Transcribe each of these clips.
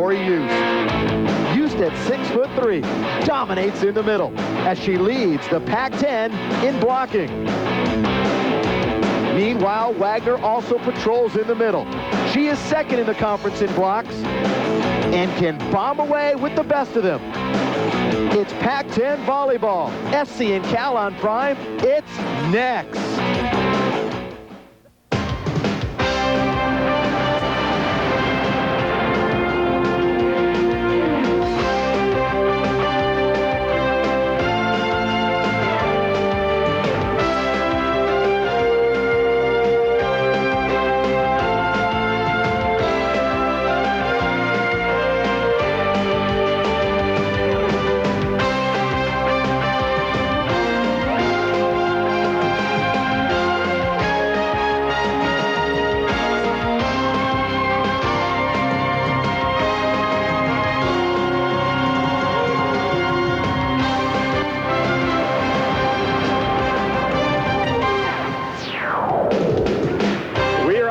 Tori Youst. Youst at 6'3", dominates in the middle as she leads the Pac-10 in blocking. Meanwhile, Wagner also patrols in the middle. She is second in the conference in blocks and can bomb away with the best of them. It's Pac-10 volleyball. SC and Cal on Prime. It's next.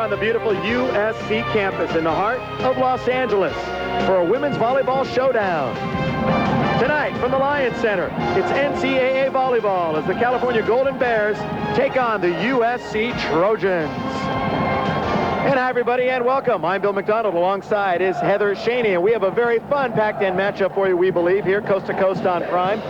The beautiful USC campus in the heart of Los Angeles for a women's volleyball showdown. Tonight from the LYON Center, it's NCAA volleyball as the California Golden Bears take on the USC Trojans. And hi, everybody, and welcome. I'm Bill McDonald. Alongside is Heather Shaney, and we have a very fun Pac-10 matchup for you, we believe, here coast to coast on Prime.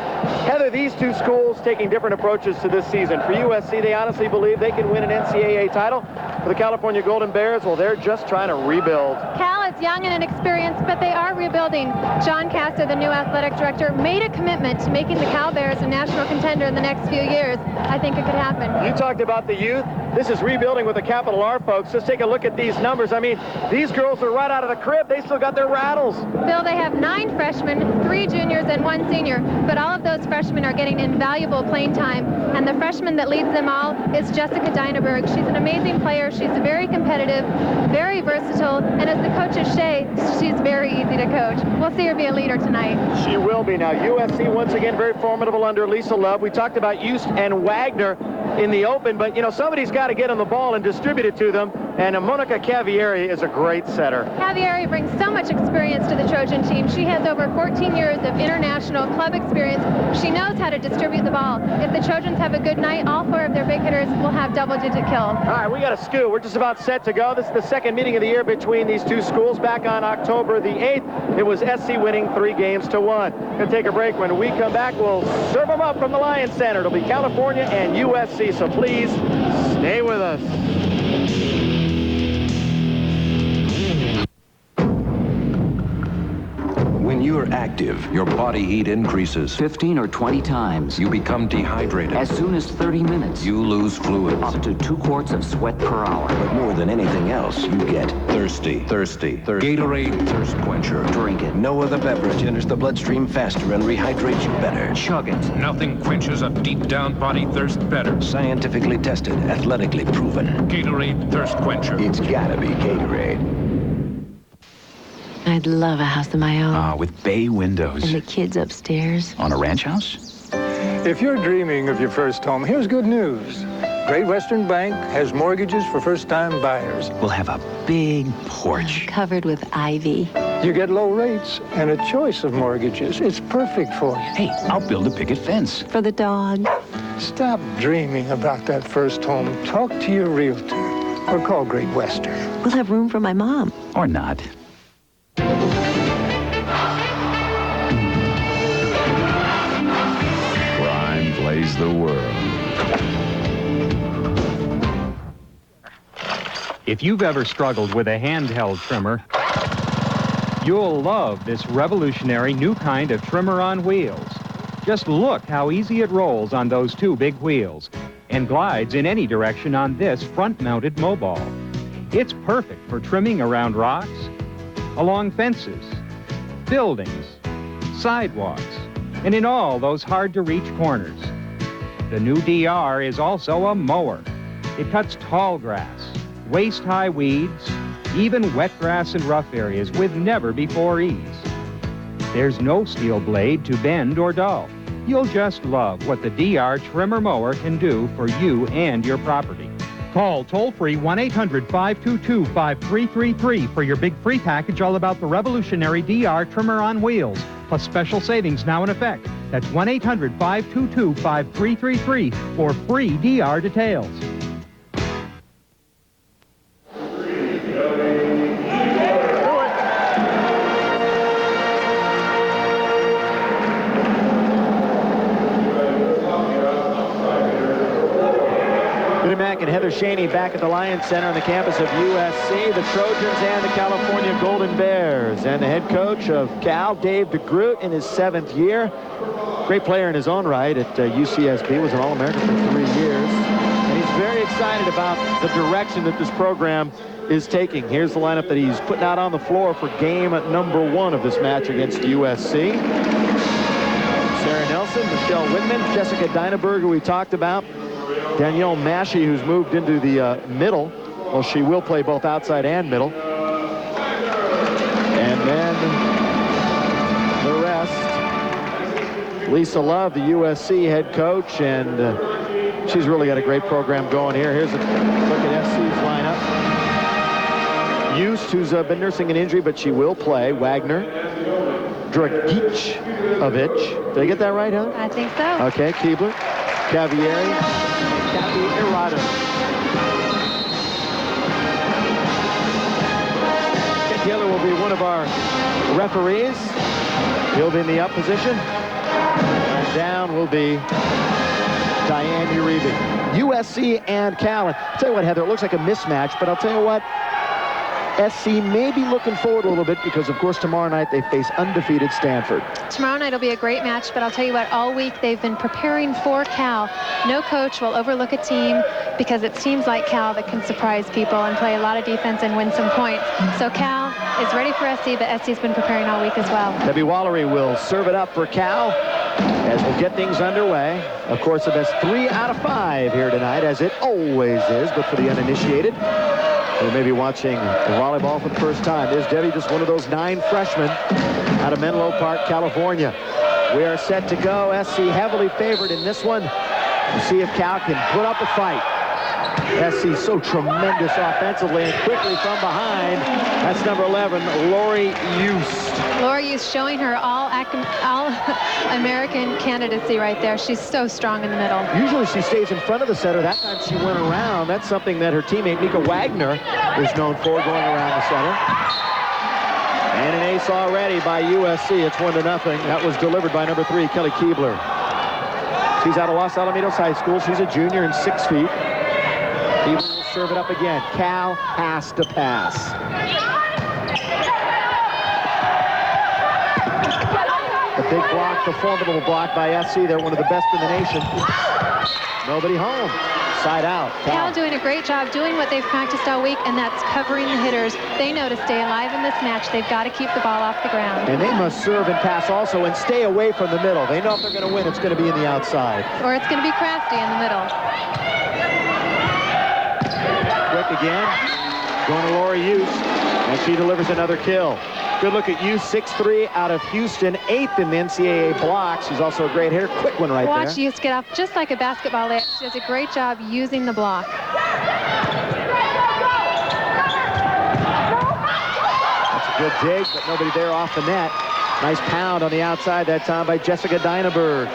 Heather, these two schools taking different approaches to this season. For USC, they honestly believe they can win an NCAA title. For the California Golden Bears, well, they're just trying to rebuild. Cal is young and inexperienced, but they are rebuilding. John Castor, the new athletic director, made a commitment to making the Cal Bears a national contender in the next few years. I think it could happen. You talked about the youth. This is rebuilding with a capital R, folks. Just take a look at these numbers. I mean, these girls are right out of the crib. They still got their rattles. Bill, they have 9 freshmen, 3 juniors, and 1 senior. But all of those freshmen are getting invaluable playing time. And the freshman that leads them all is Jessica Dynaberg. She's an amazing player. She's very competitive, very versatile, and as the coaches say, she's very easy to coach. We'll see her be a leader tonight. She will be. Now, USC once again very formidable under Lisa Love. We talked about Youst and Wagner in the open, but, you know, somebody's got to get on the ball and distribute it to them, and Monica Cavieri is a great setter. Cavieri brings so much experience to the Trojan team. She has over 14 years of international club experience. She knows how to distribute the ball. If the Trojans have a good night, all 4 of their big hitters will have double-digit kills. All right, we got a scoot. We're just about set to go. This is the second meeting of the year between these two schools. Back on October the 8th, it was SC winning 3-1. Gonna take a break. When we come back, we'll serve them up from the LYON Center. It'll be California and USC, so please stay with us. When you're active, your body heat increases. 15 or 20 times. You become dehydrated. As soon as 30 minutes. You lose fluids. Up to 2 quarts of sweat per hour. But more than anything else, you get thirsty. Gatorade Thirst Quencher. Drink it. No other beverage enters the bloodstream faster and rehydrates you better. Chug it. Nothing quenches a deep-down body thirst better. Scientifically tested, athletically proven. Gatorade Thirst Quencher. It's gotta be Gatorade. I'd love a house of my own. With bay windows. And the kids upstairs. On a ranch house? If you're dreaming of your first home, here's good news. Great Western Bank has mortgages for first-time buyers. We'll have a big porch. Covered with ivy. You get low rates and a choice of mortgages. It's perfect for you. Hey, I'll build a picket fence. For the dog. Stop dreaming about that first home. Talk to your realtor or call Great Western. We'll have room for my mom. Or not. Prime plays the world. If you've ever struggled with a handheld trimmer, you'll love this revolutionary new kind of trimmer on wheels. Just look how easy it rolls on those 2 big wheels and glides in any direction on this front-mounted mobile. It's perfect for trimming around rocks, along fences, buildings, sidewalks, and in all those hard-to-reach corners. The new DR is also a mower. It cuts tall grass, waist-high weeds, even wet grass and rough areas with never-before ease. There's no steel blade to bend or dull. You'll just love what the DR Trimmer Mower can do for you and your property. Call toll-free 1-800-522-5333 for your big free package all about the revolutionary DR trimmer on wheels, plus special savings now in effect. That's 1-800-522-5333 for free DR details. Mack and Heather Shaney back at the Lyon Center on the campus of USC, the Trojans and the California Golden Bears. And the head coach of Cal, Dave DeGroot, in his 7th year. Great player in his own right at UCSB, was an All-American for 3 years. And he's very excited about the direction that this program is taking. Here's the lineup that he's putting out on the floor for game number 1 of this match against USC. Sarah Nelson, Michelle Whitman, Jessica Dynaberg, who we talked about. Danielle Massey, who's moved into the middle. Well, she will play both outside and middle. And then the rest. Lisa Love, the USC head coach, and she's really got a great program going here. Here's a look at SC's lineup. Yost, who's been nursing an injury, but she will play. Wagner. Dragicevic. Did I get that right, huh? I think so. Okay, Keebler. Cavieri. Cappy Irado. Ken Taylor will be one of our referees. He'll be in the up position. And down will be Diane Uribe. USC and Cal. I'll tell you what, Heather, it looks like a mismatch, but I'll tell you what, SC may be looking forward a little bit because, of course, tomorrow night they face undefeated Stanford. Tomorrow night will be a great match, but I'll tell you what, all week they've been preparing for Cal. No coach will overlook a team because it's teams like Cal that can surprise people and play a lot of defense and win some points. So Cal is ready for SC, but SC's been preparing all week as well. Debbie Wallery will serve it up for Cal as we'll get things underway. Of course, the best 3 out of 5 here tonight, as it always is, but for the uninitiated, who may be watching volleyball for the first time. There's Debbie, just one of those 9 freshmen out of Menlo Park, California. We are set to go. SC heavily favored in this one. We'll see if Cal can put up a fight. SC so tremendous offensively, and quickly from behind. That's number 11, Lori Yost. Lori Yost showing her all-American candidacy right there. She's so strong in the middle. Usually she stays in front of the setter. That time she went around. That's something that her teammate Nika Wagner is known for, going around the center. And an ace already by USC. It's 1-0. That was delivered by number 3, Kelly Keebler. She's out of Los Alamitos High School. She's a junior and 6 feet. Keebler will serve it up again. Cal has to pass. The big block, the formidable block by SC. They're one of the best in the nation. Nobody home. Side out. Cal doing a great job doing what they've practiced all week, and that's covering the hitters. They know to stay alive in this match, they've got to keep the ball off the ground. And they must serve and pass also and stay away from the middle. They know if they're going to win, it's going to be in the outside. Or it's going to be crafty in the middle. Quick again. Going to Lori Yost, and she delivers another kill. Good look at Yost, 6'3", out of Houston, 8th in the NCAA blocks. She's also a great hitter. Quick one right there. Watch Yost get off just like a basketball layup. She does a great job using the block. That's a good dig, but nobody there off the net. Nice pound on the outside that time by Jessica Dynaberg.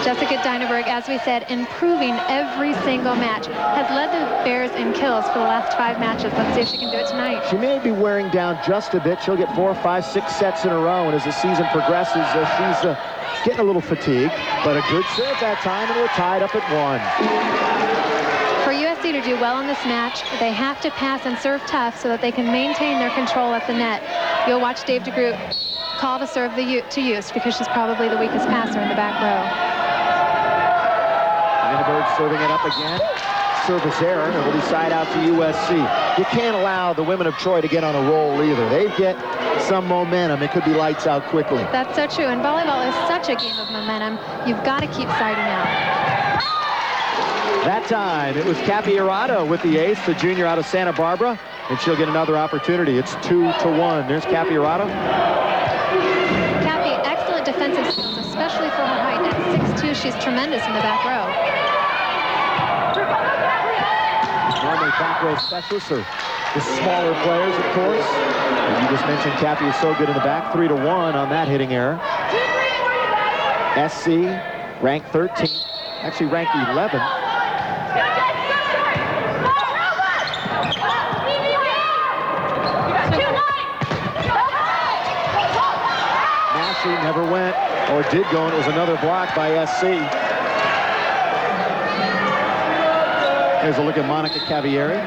Jessica Dynaberg, as we said, improving every single match, has led the Bears in kills for the last 5 matches. Let's see if she can do it tonight. She may be wearing down just a bit. She'll get 4, 5, 6 sets in a row, and as the season progresses, she's getting a little fatigued. But a good serve that time, and we're tied up at 1. For USC to do well in this match, they have to pass and serve tough so that they can maintain their control at the net. You'll watch Dave DeGroot call to serve to Yost because she's probably the weakest passer in the back row. Dynaberg serving it up again. Service error, and it'll be side out to USC. You can't allow the women of Troy to get on a roll either. They get some momentum. It could be lights out quickly. That's so true, and volleyball is such a game of momentum. You've got to keep siding out. That time, it was Cappy Irado with the ace, the junior out of Santa Barbara, and she'll get another opportunity. It's 2-1. There's Cappy Irado. Cappy, excellent defensive skills, especially for her height. At 6'2", she's tremendous in the back row. Normally back row specialists are the smaller players, of course. And you just mentioned Kathy is so good in the back. 3-1 on that hitting error. SC ranked 13th, actually ranked 11th. Never went, or did go, and it was another block by SC. Here's a look at Monica Cavieri.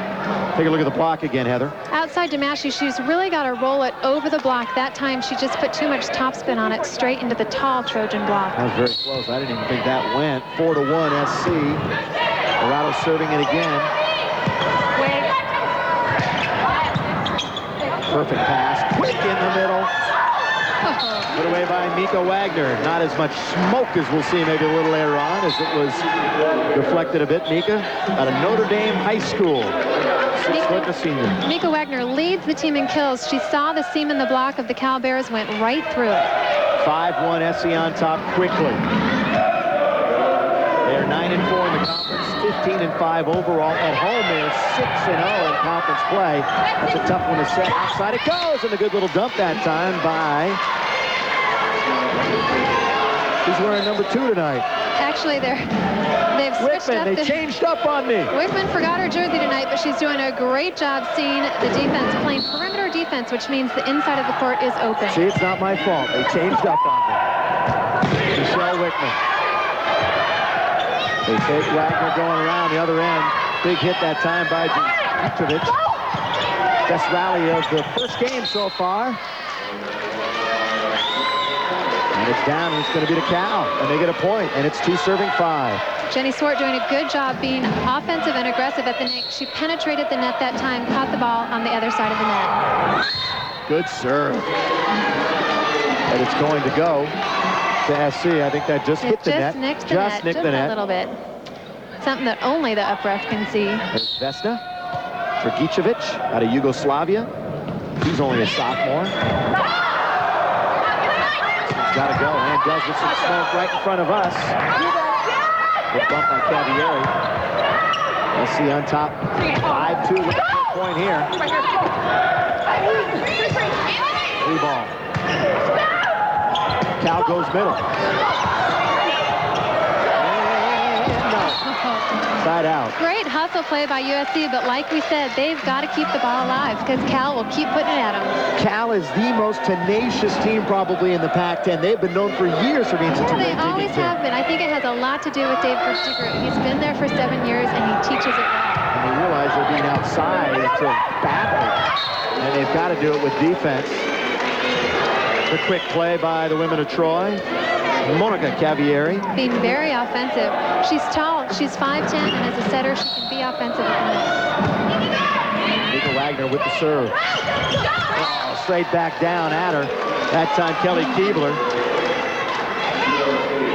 Take a look at the block again, Heather. Outside Damashi, she's really got to roll it over the block. That time, she just put too much topspin on it, straight into the tall Trojan block. That was very close. I didn't even think that went. 4-1 SC. Dorado serving it again. Perfect pass. Quick in the middle. Put away by Mika Wagner. Not as much smoke as we'll see maybe a little later on, as it was deflected a bit. Mika out of Notre Dame High School. 6 foot and a senior. Mika Wagner leads the team in kills. She saw the seam in the block of the Cal Bears, went right through it. 5-1 SC on top quickly. They're 9-4 in the conference, 15-5 overall. At home, they're 6-0 in conference play. That's a tough one to set. Outside it goes, and a good little dump that time by... He's wearing number 2 tonight. Actually, they've switched Wickman, up. they changed up on me. Wickman forgot her jersey tonight, but she's doing a great job seeing the defense, playing perimeter defense, which means the inside of the court is open. See, it's not my fault. They changed up on me. Michelle Wickman. They take Wagner going around the other end. Big hit that time by Dimitrovic. Best rally of the first game so far. And it's down, and it's going to be to Cal. And they get a point, and it's 2 serving 5. Jenny Swart doing a good job being offensive and aggressive at the net. She penetrated the net that time, caught the ball on the other side of the net. Good serve. And it's going to go to SC. I think that just hit the net. Just nicked the net. A little bit. Something that only the up ref can see. There's Vesna Dragicevic out of Yugoslavia. He's only a sophomore. Got to go, and does with some smoke right in front of us. Good bump by Cavieri. SC on top, 5-2 with the point here. 3 ball. Cal goes middle. Side out. Great hustle play by USC, but like we said, they've got to keep the ball alive because Cal will keep putting it at them. Cal is the most tenacious team probably in the Pac-10. They've been known for years for being such a They always have been. I think it has a lot to do with Dave Versteegert. He's been there for 7 years, and he teaches it well. And they realize they're being outside to battle, and they've got to do it with defense. The quick play by the women of Troy. Monica Cavieri. Being very offensive. She's tall. She's 5'10", and as a setter, she can be offensive at the net. Mika Wagner with the serve. Oh, straight back down at her. That time, Kelly Keebler.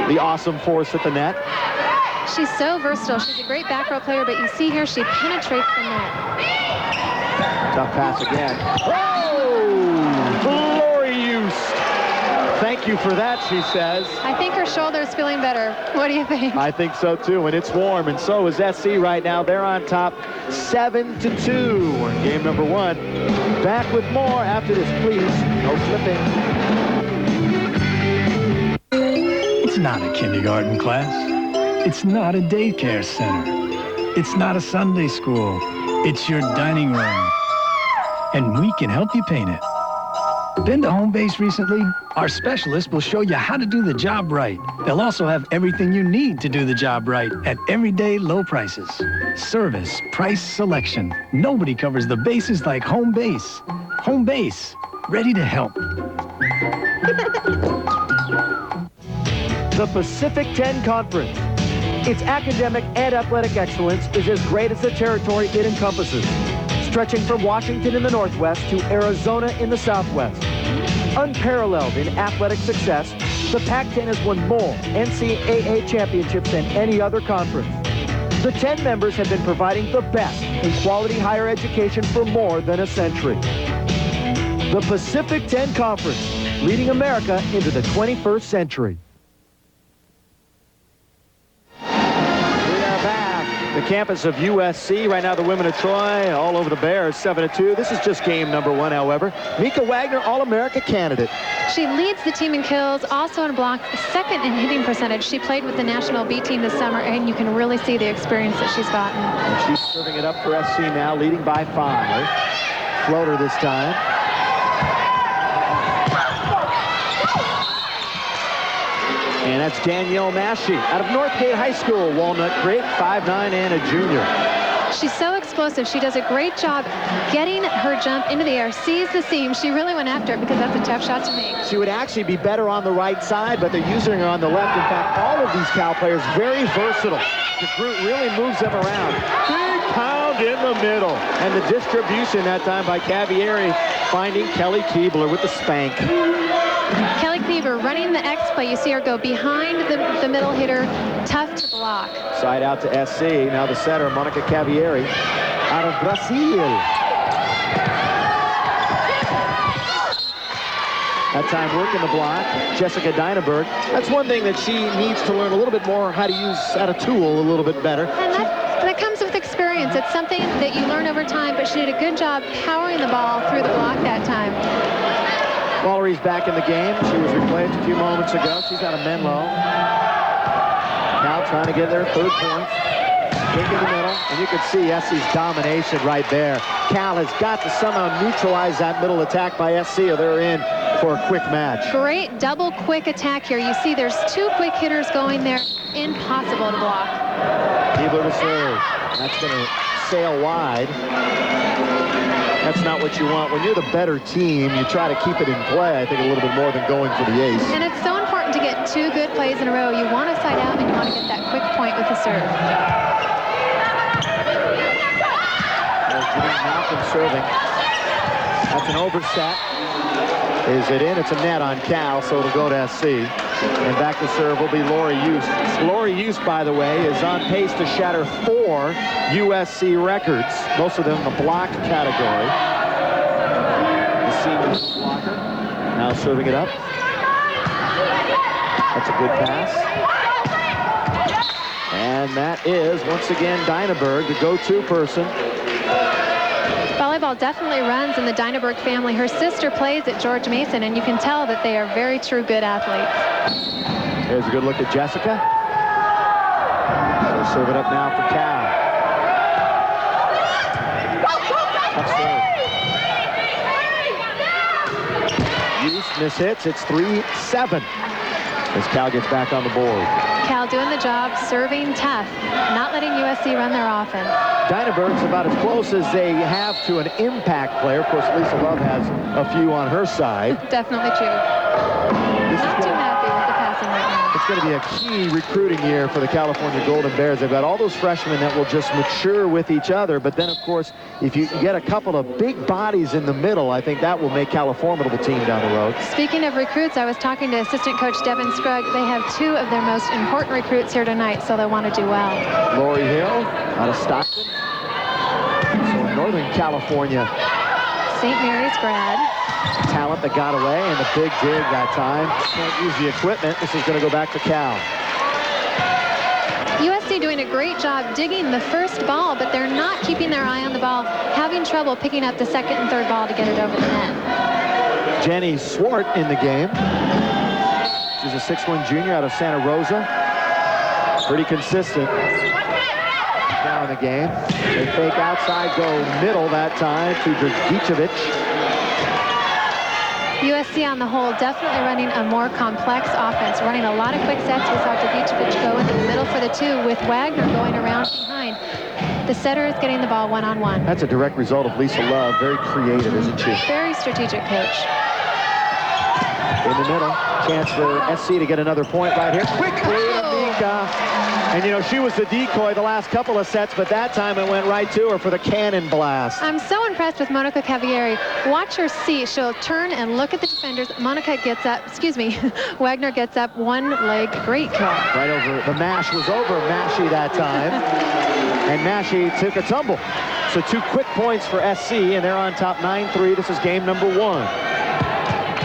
The awesome force at the net. She's so versatile. She's a great back row player, but you see here, she penetrates the net. Tough pass again. Oh! Glory use. Thank you for that, she says. I think her shoulder's feeling better. What do you think? I think so, too, and it's warm, and so is SC right now. They're on top 7-2. We're in game number 1. Back with more after this, please. No flipping. It's not a kindergarten class. It's not a daycare center. It's not a Sunday school. It's your dining room. And we can help you paint it. Been to Home Base recently? Our specialist will show you how to do the job right. They'll also have everything you need to do the job right at everyday low prices. Service, price, selection. Nobody covers the bases like Home Base. Home Base, ready to help. The Pacific 10 Conference. Its academic and athletic excellence is as great as the territory it encompasses, stretching from Washington in the northwest to Arizona in the southwest. Unparalleled in athletic success, the Pac-10 has won more NCAA championships than any other conference. The 10 members have been providing the best in quality higher education for more than a century. The Pacific 10 Conference, leading America into the 21st century. We are back. The campus of USC. Right now, the women of Troy all over the Bears, 7-2. This is just game number 1, however. Mika Wagner, All-America candidate. She leads the team in kills, also in block, second in hitting percentage. She played with the National B team this summer, and you can really see the experience that she's gotten. And she's serving it up for SC now, leading by 5. Floater this time. And that's Danielle Massey out of Northgate High School, Walnut Creek, 5'9" and a junior. She's so explosive. She does a great job getting her jump into the air, sees the seam. She really went after it because that's a tough shot to make. She would actually be better on the right side, but they're using her on the left. In fact, all of these Cal players very versatile. The group really moves them around. Big pound in the middle. And the distribution that time by Cavieri, finding Kelly Keebler with the spank. Kelly Keebler running the X play. You see her go behind the middle hitter, tough to block. Side out to SC. Now the setter, Monica Cavieri, out of Brazil. That time working the block, Jessica Dynaberg. That's one thing that she needs to learn a little bit more, how to use that tool a little bit better. And that comes with experience. It's something that you learn over time, but she did a good job powering the ball through the block that time. Wallery's back in the game. She was replaced a few moments ago. She's out of Menlo. Now trying to get their third point. Kick in the middle, and you can see SC's domination right there. Cal has got to somehow neutralize that middle attack by SC, or they're in for a quick match. Great double quick attack here. You see there's 2 quick hitters going there. Impossible to block. Keebler to serve. That's going to sail wide. That's not what you want. When you're the better team, you try to keep it in play, I think, a little bit more than going for the ace. And it's so important to get 2 good plays in a row. You want to side out, and you want to get that quick point with the serve. There's Janine Malcolm serving. That's an overset. Is it in? It's a net on Cal, so it'll go to SC. And back to serve will be Lori Use. Lori Use, by the way, is on pace to shatter 4 USC records, most of them in the block category. The senior blocker now serving it up. That's a good pass. And that is, once again, Dynaberg, the go-to person. Volleyball definitely runs in the Dynaberg family. Her sister plays at George Mason, and you can tell that they are very true good athletes. Here's a good look at Jessica. She'll serve it up now for Cal. Tough serve. Use mishits. It's 3-7 as Cal gets back on the board. Cal doing the job, serving tough, not letting USC run their offense. Dynaberg's about as close as they have to an impact player. Of course, Lisa Love has a few on her side. Definitely true. Not too happy with the passing right now. It's going to be a key recruiting year for the California Golden Bears. They've got all those freshmen that will just mature with each other. But then, of course, if you get a couple of big bodies in the middle, I think that will make Cal a formidable team down the road. Speaking of recruits, I was talking to assistant coach Devin Scrugg. They have 2 of their most important recruits here tonight, so they want to do well. Lori Hill out of Stockton. So in Northern California. St. Mary's grad. Talent that got away, and the big dig that time. Can't use the equipment. This is going to go back to Cal. USC doing a great job digging the first ball, but they're not keeping their eye on the ball, having trouble picking up the second and third ball to get it over the net. Jenny Swart in the game. She's a 6'1" junior out of Santa Rosa. Pretty consistent now in the game. They fake outside, go middle that time to Dragicevic. USC on the whole definitely running a more complex offense, running a lot of quick sets. We saw Dragicevic go into the middle for the 2 with Wagner going around behind. The setter is getting the ball one-on-one. That's a direct result of Lisa Love. Very creative, isn't she? Very strategic coach. In the middle, chance for SC to get another point right here. Quickly, Amika. And, you know, she was the decoy the last couple of sets, but that time it went right to her for the cannon blast. I'm so impressed with Monica Cavieri. Watch her see. She'll turn and look at the defenders. Monica gets up, Wagner gets up one leg. Great kill. Right over. The mash was over Massey that time. And Massey took a tumble. So 2 quick points for SC, and they're on top 9-3. This is game number 1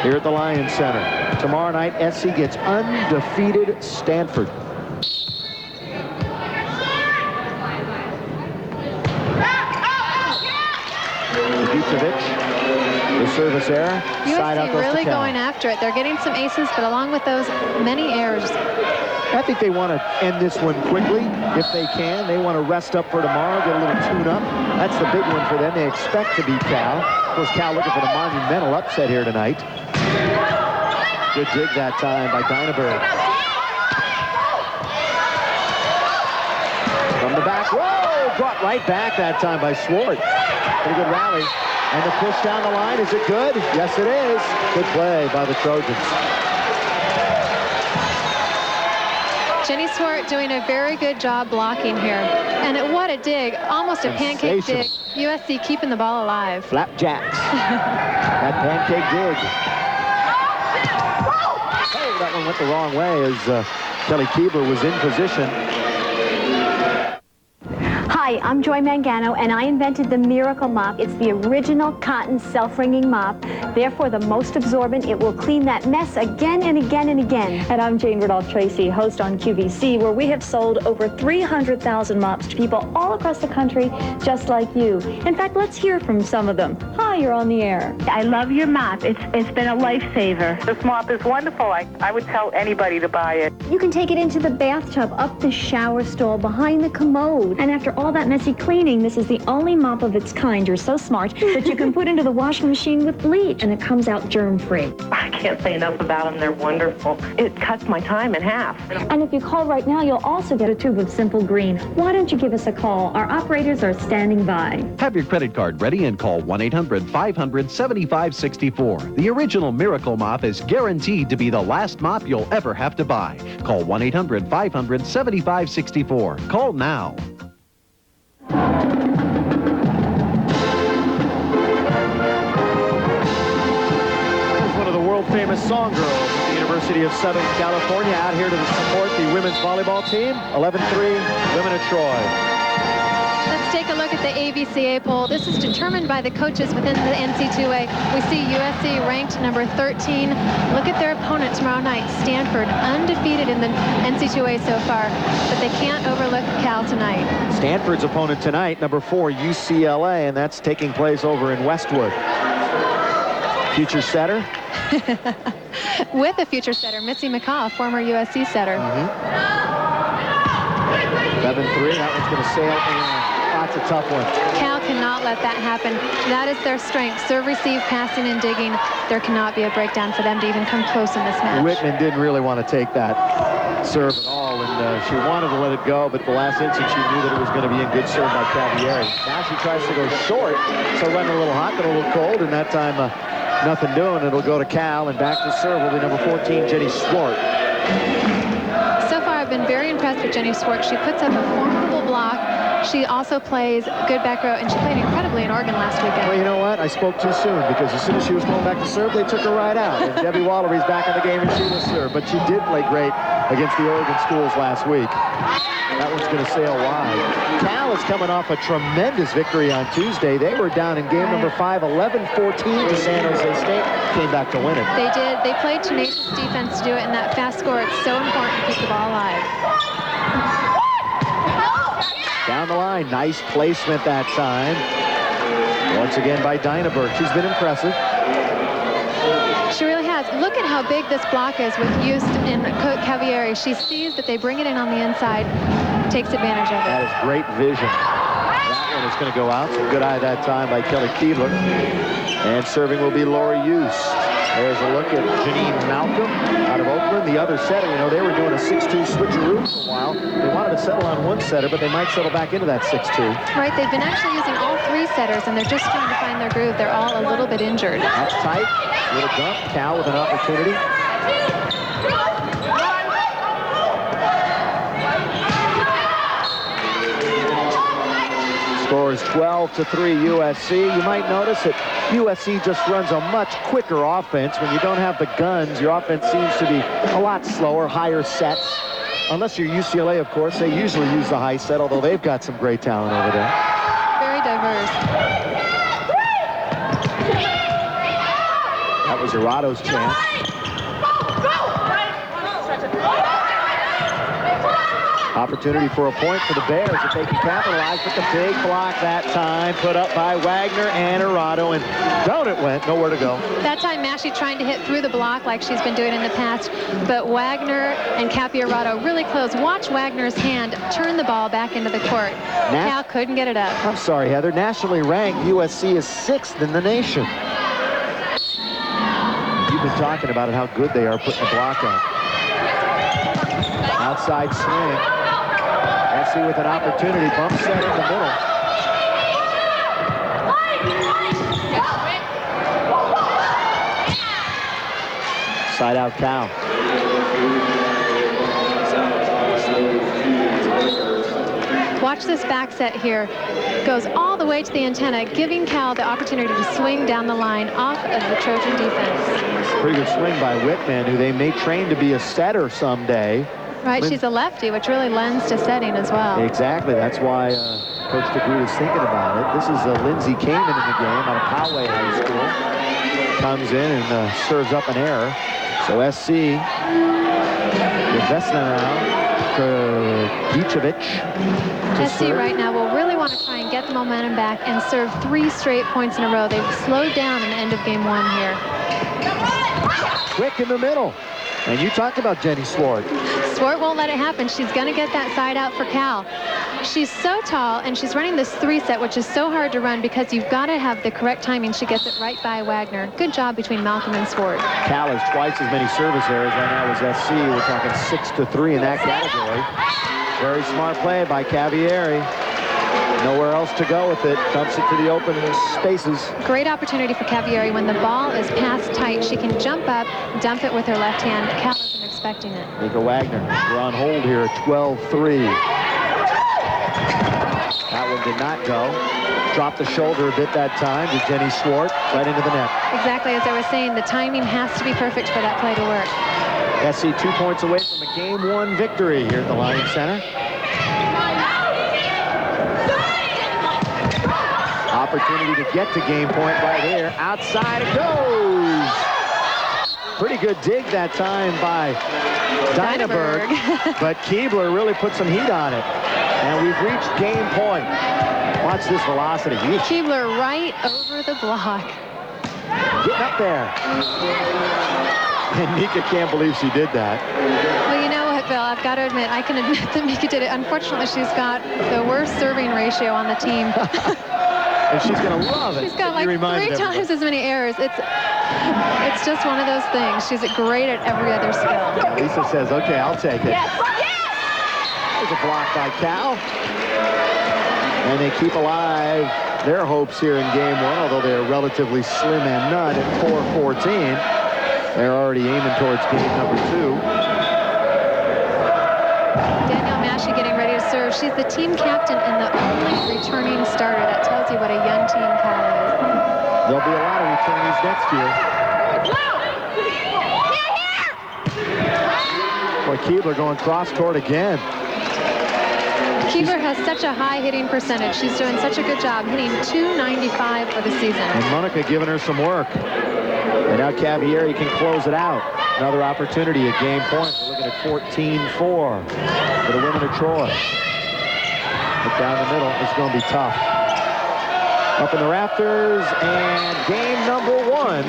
here at the LYON Center. Tomorrow night, SC gets undefeated Stanford. The service error. Side out USC goes to really Cal. going after it. They're getting some aces, but along with those many errors. I think they want to end this one quickly if they can. They want to rest up for tomorrow, get a little tune-up. That's the big one for them. They expect to beat Cal. Of course, Cal looking for the monumental upset here tonight. Good dig that time by Dynaberg. From the back, whoa! Brought right back that time by Swart. Pretty good rally. And the push down the line, is it good? Yes, it is. Good play by the Trojans. Jenny Swart doing a very good job blocking here. And what a dig. Almost a pancake dig. USC keeping the ball alive. Flapjacks. That pancake dig. Oh, that one went the wrong way as Kelly Keebler was in position. Hi, I'm Joy Mangano, and I invented the Miracle Mop. It's the original cotton self-wringing mop. Therefore, the most absorbent. It will clean that mess again and again and again. And I'm Jane Rudolph-Tracy, host on QVC, where we have sold over 300,000 mops to people all across the country, just like you. In fact, let's hear from some of them. Hi, you're on the air. I love your mop. It's been a lifesaver. This mop is wonderful. I would tell anybody to buy it. You can take it into the bathtub, up the shower stall, behind the commode. And after all that messy cleaning, this is the only mop of its kind. You're so smart that you can put into the washing machine with bleach, and it comes out germ-free. I can't say enough about them. They're wonderful. It cuts my time in half. And if you call right now, you'll also get a tube of Simple Green. Why don't you give us a call? Our operators are standing by. Have your credit card ready and call 1-800-500-7564. The original Miracle Mop is guaranteed to be the last mop you'll ever have to buy. Call 1-800-500-7564. Call now. Famous song girls at the University of Southern California out here to support the women's volleyball team. 11-3, women of Troy. Let's take a look at the AVCA poll. This is determined by the coaches within the NC2A. We see USC ranked number 13. Look at their opponent tomorrow night, Stanford, undefeated in the NC2A so far, but they can't overlook Cal tonight. Stanford's opponent tonight, number 4, UCLA, and that's taking place over in Westwood. Future setter. With a future setter, Missy McCaw, former USC setter. 11-3, that one's going to sail in. That's a tough one. Cal cannot let that happen. That is their strength. Serve, receive, passing, and digging. There cannot be a breakdown for them to even come close in this match. Whitman didn't really want to take that serve at all, and she wanted to let it go, but the last instant she knew that it was going to be a good serve by Cavieri. Now she tries to go short, so running a little hot, but a little cold, and that time nothing doing. It'll go to Cal, and back to serve will be number 14, Jenny Swart. So far, I've been very impressed with Jenny Swart. She puts up a formidable block. She also plays good back row, and she played incredibly in Oregon last weekend. Well, you know what? I spoke too soon, because as soon as she was going back to serve, they took her right out. And Debbie Wallary's back in the game, and she will serve. But she did play great against the Oregon schools last week. That one's going to sail wide. Cal is coming off a tremendous victory on Tuesday. They were down in game number 5, 11-14 to San Jose State. Came back to win it. They did. They played tenacious defense to do it, and that fast score, it's so important to keep the ball alive. Down the line, nice placement that time. Once again by Dynaberg. She's been impressive. She really has. Look at how big this block is with Just and Cavieri. She sees that they bring it in on the inside, takes advantage of it. That is great vision. That one is going to go out. So good eye that time by Kelly Keebler. And serving will be Lori Use. There's a look at Janine Malcolm out of Oakland. The other setter, you know, they were doing a 6-2 switcheroo for a while. They wanted to settle on one setter, but they might settle back into that 6-2. Right, they've been actually using all 3 setters, and they're just trying to find their groove. They're all a little bit injured. That's tight. Little dump. Cal with an opportunity. Score is 12-3 USC. You might notice that USC just runs a much quicker offense. When you don't have the guns, your offense seems to be a lot slower, higher sets. Unless you're UCLA, of course, they usually use the high set, although they've got some great talent over there. Very diverse. That was Irato's chance. Opportunity for a point for the Bears if they can capitalize, but the big block that time put up by Wagner and Arado, and down it went, nowhere to go. That time Massey trying to hit through the block like she's been doing in the past, but Wagner and Cappy Arado really close. Watch Wagner's hand turn the ball back into the court. Cal couldn't get it up. I'm sorry, Heather. Nationally ranked, USC is 6th in the nation. You've been talking about it, how good they are putting the block on. Outside swing. SC with an opportunity. Bump set in the middle. Side out Cal. Watch this back set here. Goes all the way to the antenna, giving Cal the opportunity to swing down the line off of the Trojan defense. Pretty good swing by Whitman, who they may train to be a setter someday. Right, she's a lefty, which really lends to setting as well. Exactly, that's why Coach DeGroot is thinking about it. This is Lindsey Kamen in the game out of Poway High School. Comes in and serves up an error. So SC, Gicevic. SC right now will really want to try and get the momentum back and serve 3 straight points in a row. They've slowed down in the end of game 1 here. Quick in the middle. And you talked about Jenny Swart. Swart won't let it happen. She's going to get that side out for Cal. She's so tall, and she's running this 3-set, which is so hard to run because you've got to have the correct timing. She gets it right by Wagner. Good job between Malcolm and Swart. Cal has twice as many service errors right now as SC. We're talking 6-3 in that category. Very smart play by Cavieri. Nowhere else to go with it. Dumps it to the open spaces. Great opportunity for Cavieri. When the ball is passed tight, she can jump up, dump it with her left hand. Cal isn't expecting it. Mika Wagner, we're on hold here at 12-3. That one did not go. Dropped the shoulder a bit that time to Jenny Swart, right into the net. Exactly, as I was saying, the timing has to be perfect for that play to work. SC 2 points away from a game 1 victory here at the Lyon Center. Opportunity to get to game point right here. Outside it goes. Pretty good dig that time by Dynaberg. But Keebler really put some heat on it. And we've reached game point. Watch this velocity. Keebler right over the block. Getting up there. And Mika can't believe she did that. Well, you know what, Bill? I've got to admit, I can admit that Mika did it. Unfortunately, she's got the worst serving ratio on the team. And she's going to love it. She's got like 3 times as many errors. It's just one of those things. She's great at every other skill. Lisa says, okay, I'll take it. Yes. There's a block by Cal. And they keep alive their hopes here in game 1, although they're relatively slim and none at 4-14. They're already aiming towards game number 2. Danielle Massey getting ready to serve. She's the team captain and the only returning starter. That tells you what a young team Cal is. There'll be a lot of returnees next year. Boy, Keebler going cross court again. Keebler has such a high hitting percentage. She's doing such a good job, hitting .295 for the season. And Monica giving her some work. And now Cavieri can close it out. Another opportunity at game point. We're looking at 14-4 for the women of Troy. But down the middle, it's going to be tough. Up in the rafters, and game number 1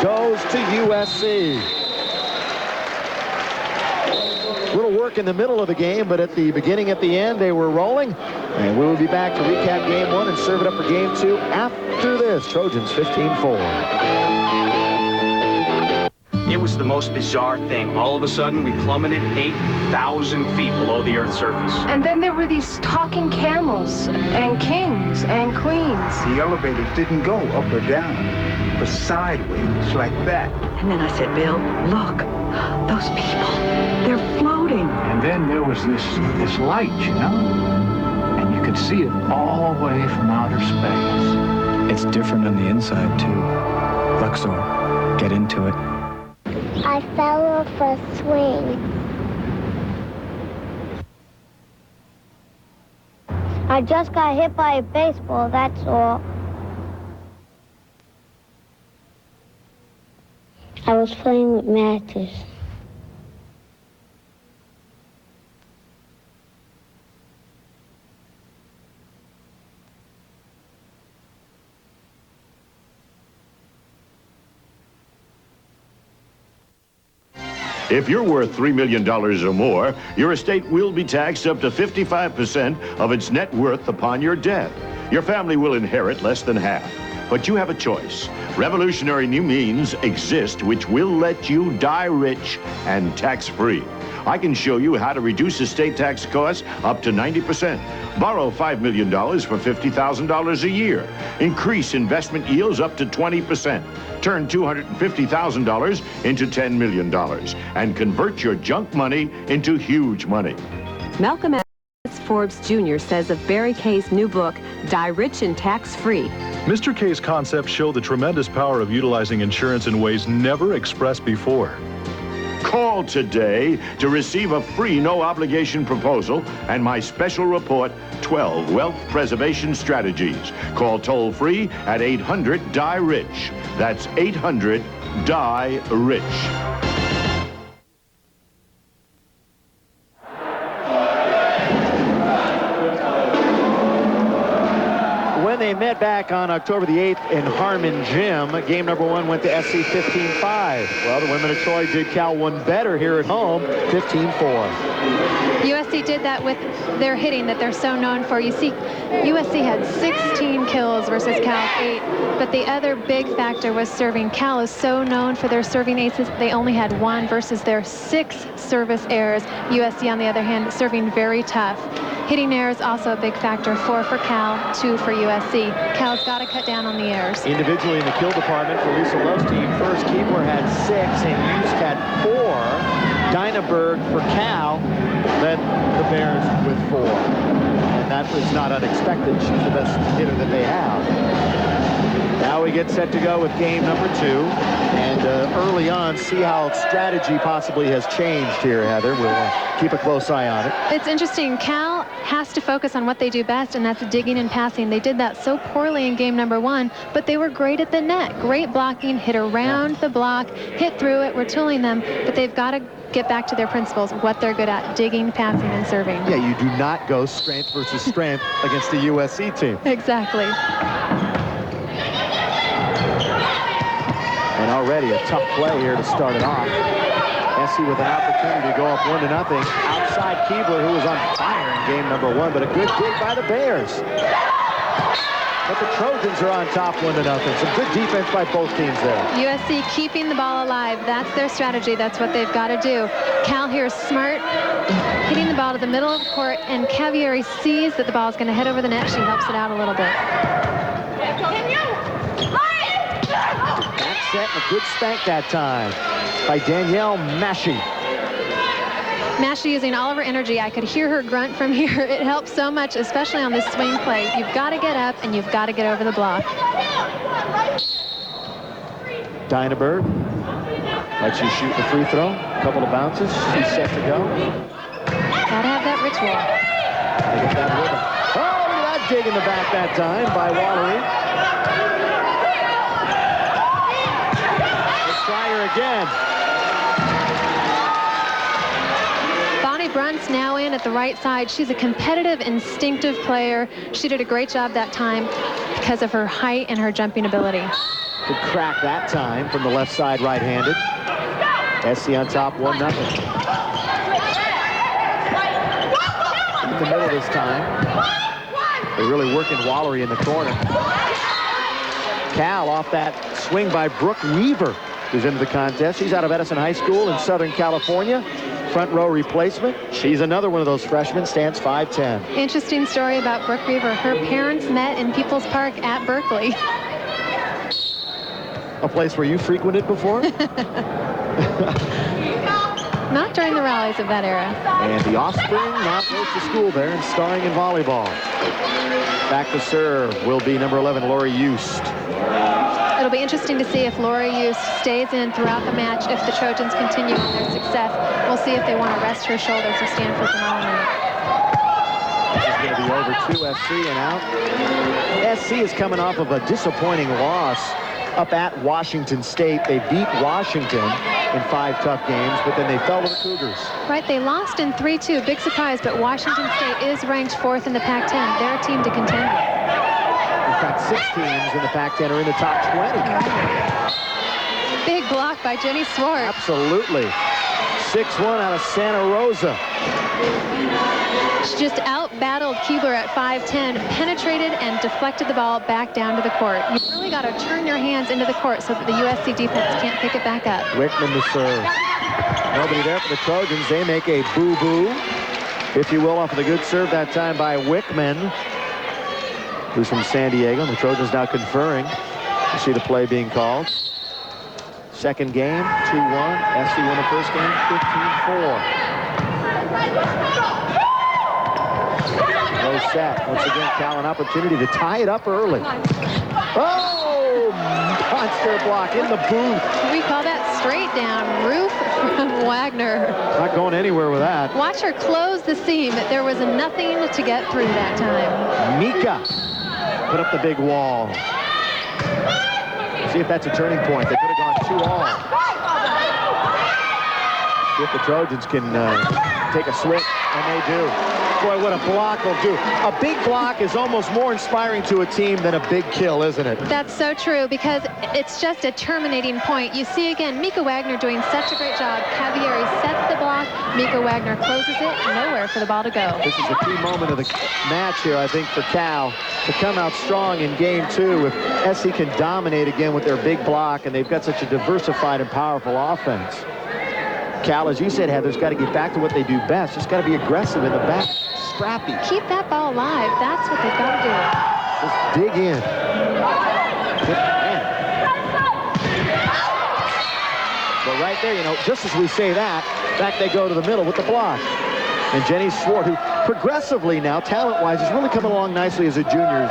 goes to USC. Little work in the middle of the game, but at the beginning, at the end, they were rolling. And we will be back to recap game 1 and serve it up for game 2 after this. Trojans 15-4. It was the most bizarre thing. All of a sudden, we plummeted 8,000 feet below the Earth's surface. And then there were these talking camels and kings and queens. The elevator didn't go up or down, but sideways like that. And then I said, Bill, look, those people, they're floating. And then there was this light, you know? And you could see it all the way from outer space. It's different on the inside, too. Luxor, get into it. I fell off a swing. I just got hit by a baseball, that's all. I was playing with matches. If you're worth $3 million or more, your estate will be taxed up to 55% of its net worth upon your death. Your family will inherit less than half. But you have a choice. Revolutionary new means exist which will let you die rich and tax-free. I can show you how to reduce estate tax costs up to 90%. Borrow $5 million for $50,000 a year. Increase investment yields up to 20%. Turn $250,000 into $10 million. And convert your junk money into huge money. Malcolm S. Forbes Jr. says of Barry Kay's new book, Die Rich and Tax-Free. Mr. Kay's concepts show the tremendous power of utilizing insurance in ways never expressed before. Call today to receive a free no-obligation proposal and my special report, 12 Wealth Preservation Strategies. Call toll-free at 800-DIE-RICH. That's 800-DIE-RICH. When they met back on October the 8th in Harmon Gym, game number 1 went to SC 15-5. Well, the women of Troy did Cal one better here at home, 15-4. USC did that with their hitting that they're so known for. You see, USC had 16 kills versus Cal 8, but the other big factor was serving. Cal is so known for their serving aces. They only had 1 versus their 6 service errors. USC, on the other hand, serving very tough. Hitting errors also a big factor, 4 for Cal, 2 for USC. Cal's got to cut down on the errors. Individually in the kill department for Lisa Love's team, First Keebler had 6 and Hughes had 4. Dynaberg for Cal led the Bears with 4. And that was not unexpected. She's the best hitter that they have. Now we get set to go with game number 2. And early on, see how strategy possibly has changed here, Heather. We'll keep a close eye on it. It's interesting. Cal has to focus on what they do best, and that's digging and passing. They did that so poorly in game number 1, but they were great at the net. Great blocking, hit around the block, hit through it. We're tooling them, but they've got to get back to their principles, what they're good at, digging, passing, and serving. Yeah, you do not go strength versus strength against the USC team. Exactly. And already a tough play here to start it off. SC with an opportunity to go up 1-0. Outside Keebler, who was on fire in game number 1, but a good dig by the Bears. But the Trojans are on top 1-0. Some good defense by both teams there. USC keeping the ball alive. That's their strategy. That's what they've got to do. Cal here is smart, hitting the ball to the middle of the court, and Cavieri sees that the ball is going to head over the net. She helps it out a little bit. Back set and a good spank that time by Danielle Mashi. Mashi using all of her energy. I could hear her grunt from here. It helps so much, especially on this swing play. You've got to get up and you've got to get over the block. Dynaberg lets you shoot the free throw. A couple of bounces. She's set to go. Gotta have that ritual. Get that rhythm. Oh, look at that dig in the back that time by Wallery. Let's try her again. Brunt's now in at the right side. She's a competitive, instinctive player. She did a great job that time because of her height and her jumping ability. Good crack that time from the left side, right-handed. SC on top, 1-0. In the middle this time. They're really working Wallery in the corner. Cal off that swing by Brooke Weaver, who's into the contest. She's out of Edison High School in Southern California. Front row replacement. She's another one of those freshmen, stands 5'10". Interesting story about Brooke Weaver. Her parents met in People's Park at Berkeley. A place where you frequented before? Not during the rallies of that era. And the offspring now goes to school there and starring in volleyball. Back to serve will be number 11, Lori Eust. It'll be interesting to see if Laura Eust stays in throughout the match if the Trojans continue on their success. We'll see if they want to rest her shoulders or stand for tomorrow night. This is going to be over to SC and out. SC is coming off of a disappointing loss up at Washington State. They beat Washington in 5 tough games, but then they fell to the Cougars. Right, they lost in 3-2. Big surprise, but Washington State is ranked 4th in the Pac-10. They're a team to contend with. In fact, 6 teams in the Pac-10 are in the top 20. Big block by Jenny Swartz. Absolutely. 6'1" out of Santa Rosa. She just out-battled Keebler at 5'10", penetrated and deflected the ball back down to the court. You've really got to turn your hands into the court so that the USC defense can't pick it back up. Wickman to serve. Nobody there for the Trojans. They make a boo-boo, if you will, off of the good serve that time by Wickman, who's from San Diego. And the Trojans now conferring. You see the play being called. Second game, 2-1. SC won the first game, 15-4. No set. Once again, Cal an opportunity to tie it up early. Oh! Monster block in the booth. We call that straight down roof from Wagner. Not going anywhere with that. Watch her close the seam. There was nothing to get through that time. Mika put up the big wall. See if that's a turning point. They could have gone 2-all. See if the Trojans can take a switch, and they do. Boy, what a block will do. A big block is almost more inspiring to a team than a big kill, isn't it? That's so true, because it's just a terminating point. You see, again, Mika Wagner doing such a great job. Cavieri sets the block. Mika Wagner closes it. Nowhere for the ball to go. This is a key moment of the match here, I think, for Cal to come out strong in game 2. If SC can dominate again with their big block, and they've got such a diversified and powerful offense. Cal, as you said, Heather's got to get back to what they do best. Just got to be aggressive in the back. Scrappy. Keep that ball alive. That's what they've got to do. Just dig in. But right there, you know, just as we say that, back they go to the middle with the block. And Jenny Swart, who progressively now, talent-wise, is really coming along nicely as a junior.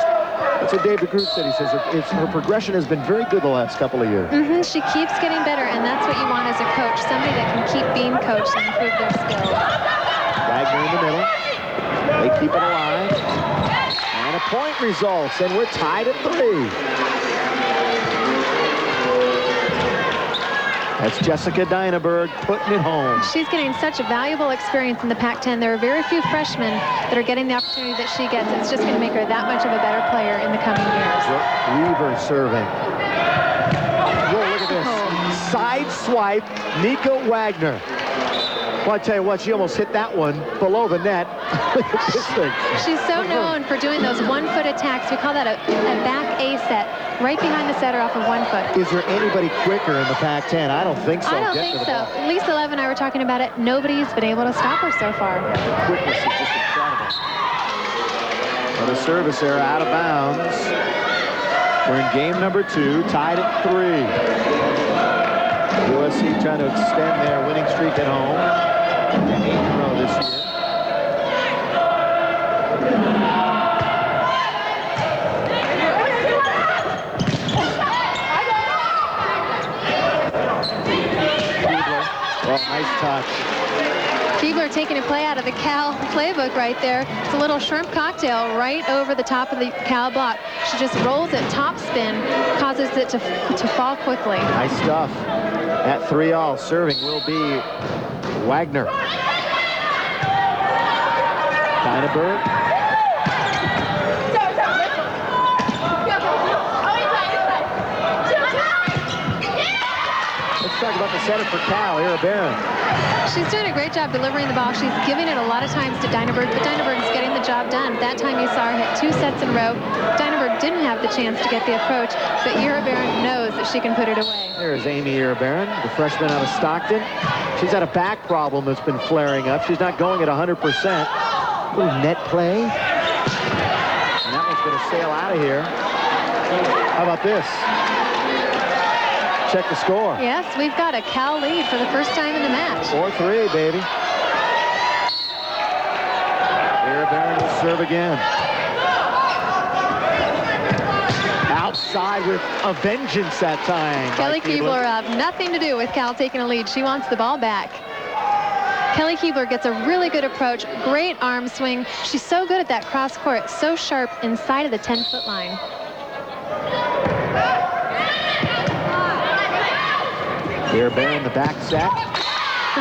That's what David Groot said. He says her progression has been very good the last couple of years. She keeps getting better, and that's what you want as a coach. Somebody that can keep being coached and improve their skills. Wagner in the middle. They keep it alive. And a point results, and we're tied at 3. That's Jessica Dynaberg putting it home. She's getting such a valuable experience in the Pac-10. There are very few freshmen that are getting the opportunity that she gets. It's just going to make her that much of a better player in the coming years. Weaver serving. Whoa, look at this. Side swipe, Mika Wagner. Well, I tell you what, she almost hit that one below the net. Look at this thing. She's so known for doing those one-foot attacks. We call that a back A set, right behind the setter off of 1 foot. Is there anybody quicker in the Pac-10? I don't think so. I don't think so. Lisa Love and I were talking about it. Nobody's been able to stop her so far. Yeah, the quickness is just incredible. But a service error out of bounds. We're in game number 2, tied at 3. USC trying to extend their winning streak at home. 8 in a row this year. Well, nice touch. Keebler taking a play out of the Cal playbook right there. It's a little shrimp cocktail right over the top of the Cal block. She just rolls it top spin, causes it to fall quickly. Nice stuff. At 3-all, serving will be Wagner. Dynaberg. Let's talk about the setup for Cal, Ira Barron. She's doing a great job delivering the ball. She's giving it a lot of times to Dynaberg, but Dynaberg's getting the job done. That time you saw her hit 2 sets in a row. Dynaberg didn't have the chance to get the approach, but Ira Barron knows that she can put it away. There's Amy Ira Barron, the freshman out of Stockton. She's had a back problem that's been flaring up. She's not going at 100%. Little net play. And that one's going to sail out of here. How about this? Check the score. Yes, we've got a Cal lead for the first time in the match. 4-3, baby. Ira Barron will serve again. Outside with a vengeance that time. Kelly Keebler have nothing to do with Cal taking a lead. She wants the ball back. Kelly Keebler gets a really good approach, great arm swing. She's so good at that cross court, so sharp inside of the 10-foot line. Ira Barron, the back set.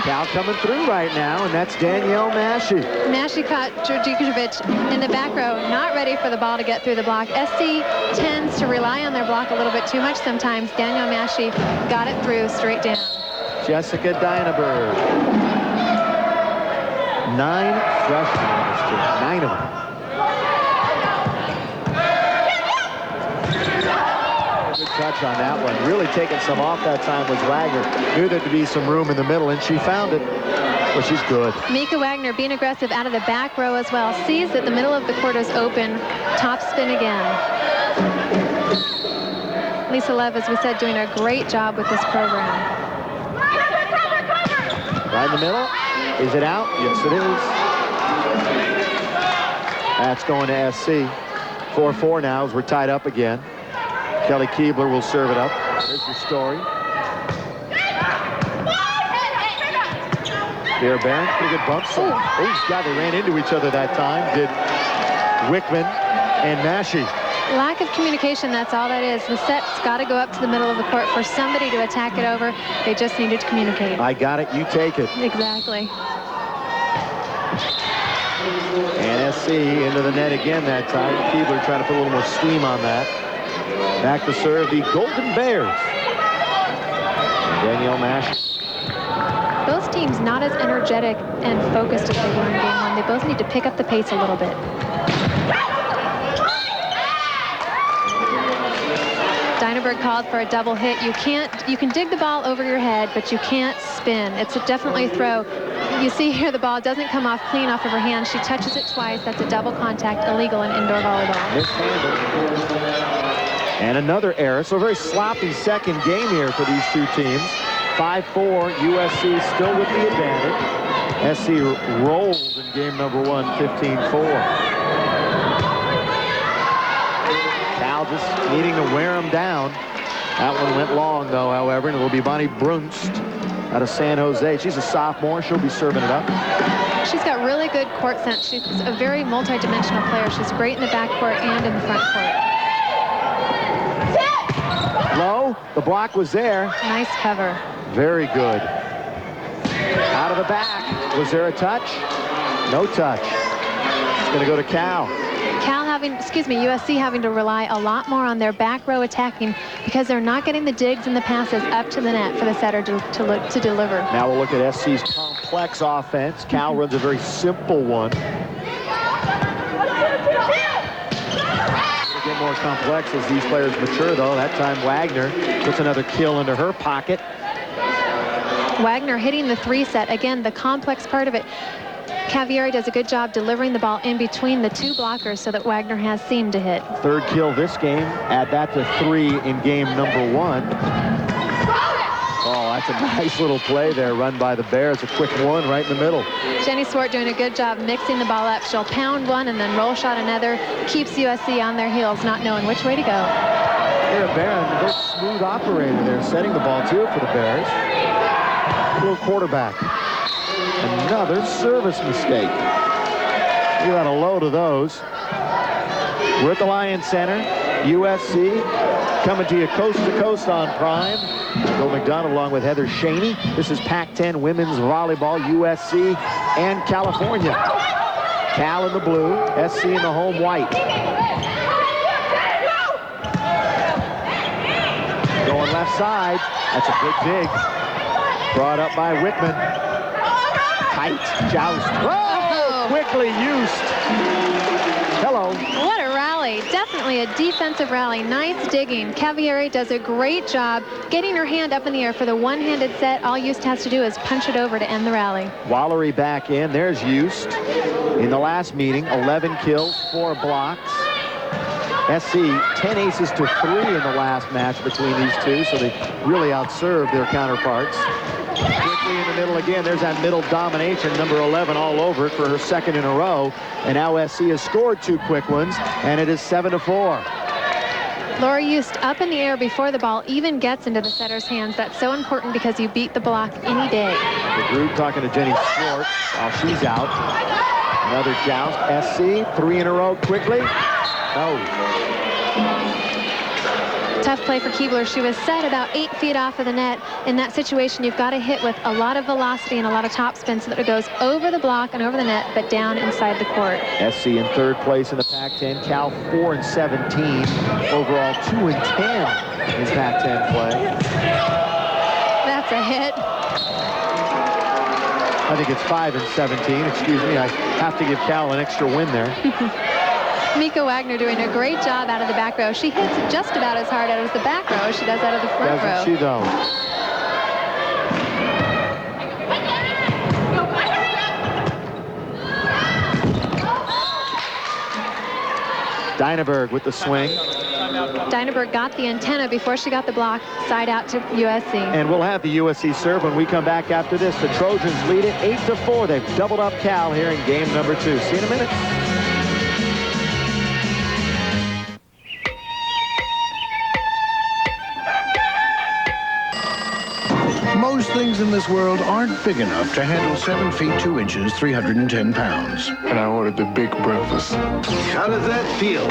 Cal coming through right now, and that's Danielle Massey. Massey caught Georgievic in the back row, not ready for the ball to get through the block. SC tends to rely on their block a little bit too much sometimes. Danielle Massey got it through straight down. Jessica Dynaberg. 9 freshmen on this team. 9 of them. Good touch on that one. Really taking some off that time was Wagner. Knew there to be some room in the middle, and she found it. But she's good. Mika Wagner being aggressive out of the back row as well. Sees that the middle of the court is open. Top spin again. Lisa Lev, as we said, doing a great job with this program. Right in the middle. Is it out? Yes, it is. That's going to SC. 4-4 now as we're tied up again. Kelly Keebler will serve it up. There's the story. Here, Barron, pretty good bumps. Oh, God, they ran into each other that time. Did Wickman and Mashi. Lack of communication, that's all that is. The set's got to go up to the middle of the court for somebody to attack it over. They just needed to communicate. I got it, you take it. Exactly. And SC into the net again that time. Keebler trying to put a little more steam on that. Back to serve the Golden Bears. Danielle Mashi. Both teams not as energetic and focused as they were in game one. They both need to pick up the pace a little bit. Dynaberg called for a double hit. You can dig the ball over your head, but you can't spin. It's definitely a throw. You see here the ball doesn't come off clean off of her hand. She touches it twice. That's a double contact, illegal in indoor volleyball. Mishandled. And another error. So a very sloppy second game here for these two teams. 5-4, USC still with the advantage. SC rolled in game number one, 15-4. Cal just needing to wear them down. That one went long, though, however, and it will be Bonnie Brunst out of San Jose. She's a sophomore. She'll be serving it up. She's got really good court sense. She's a very multi-dimensional player. She's great in the back court and in the front court. Low. The block was there. Nice cover. Very good. Out of the back. Was there a touch? No touch. It's going to go to Cal. USC having to rely a lot more on their back row attacking because they're not getting the digs and the passes up to the net for the setter to deliver. Now we'll look at SC's complex offense. Cal runs a very simple one. It'll get more complex as these players mature, though. That time Wagner puts another kill into her pocket. Wagner hitting the 3-set. Again, the complex part of it. Cavieri does a good job delivering the ball in between the two blockers so that Wagner has seam to hit. Third kill this game. Add that to 3 in game number 1. Oh, that's a nice little play there run by the Bears. A quick one right in the middle. Jenny Swart doing a good job mixing the ball up. She'll pound one and then roll shot another. Keeps USC on their heels, not knowing which way to go. Here, Barron, a very smooth operator there, setting the ball too for the Bears. Little quarterback. Another service mistake. We got a load of those. We're at the LYON Center. USC coming to you coast to coast on Prime. Bill McDonald along with Heather Shaney. This is Pac-10 Women's Volleyball, USC and California. Cal in the blue, SC in the home white. Going left side. That's a big dig. Brought up by Wickman. Tight joust. Oh, quickly used. Hello. What a rally. Definitely a defensive rally. Nice digging. Cavieri does a great job getting her hand up in the air for the one-handed set. All Just has to do is punch it over to end the rally. Wallery back in. There's Just. In the last meeting, 11 kills, 4 blocks. SC, 10 aces to 3 in the last match between these two, so they really outserved their counterparts. Quickly in the middle again. There's that middle domination. Number 11 all over it for her second in a row. And now SC has scored 2 quick ones, and it is 7-4. Laura Just up in the air before the ball even gets into the setter's hands. That's so important because you beat the block any day. The group talking to Jenny Swart while she's out. Another joust. SC, 3 in a row quickly. No. Tough play for Keebler. She was set about 8 feet off of the net. In that situation, you've got to hit with a lot of velocity and a lot of topspin so that it goes over the block and over the net, but down inside the court. SC in 3rd place in the Pac-10. Cal 4-17. Overall 2-10 in Pac-10 play. That's a hit. I think it's 5 and 17. Excuse me. I have to give Cal an extra win there. Mika Wagner doing a great job out of the back row. She hits just about as hard out of the back row as she does out of the front row. Doesn't she, though? Dynaberg with the swing. Dynaberg got the antenna before she got the block side out to USC. And we'll have the USC serve when we come back after this. The Trojans lead it 8-4. They've doubled up Cal here in game number 2. See you in a minute. Most things in this world aren't big enough to handle 7 feet 2 inches, 310 pounds. And I ordered the big breakfast. How does that feel?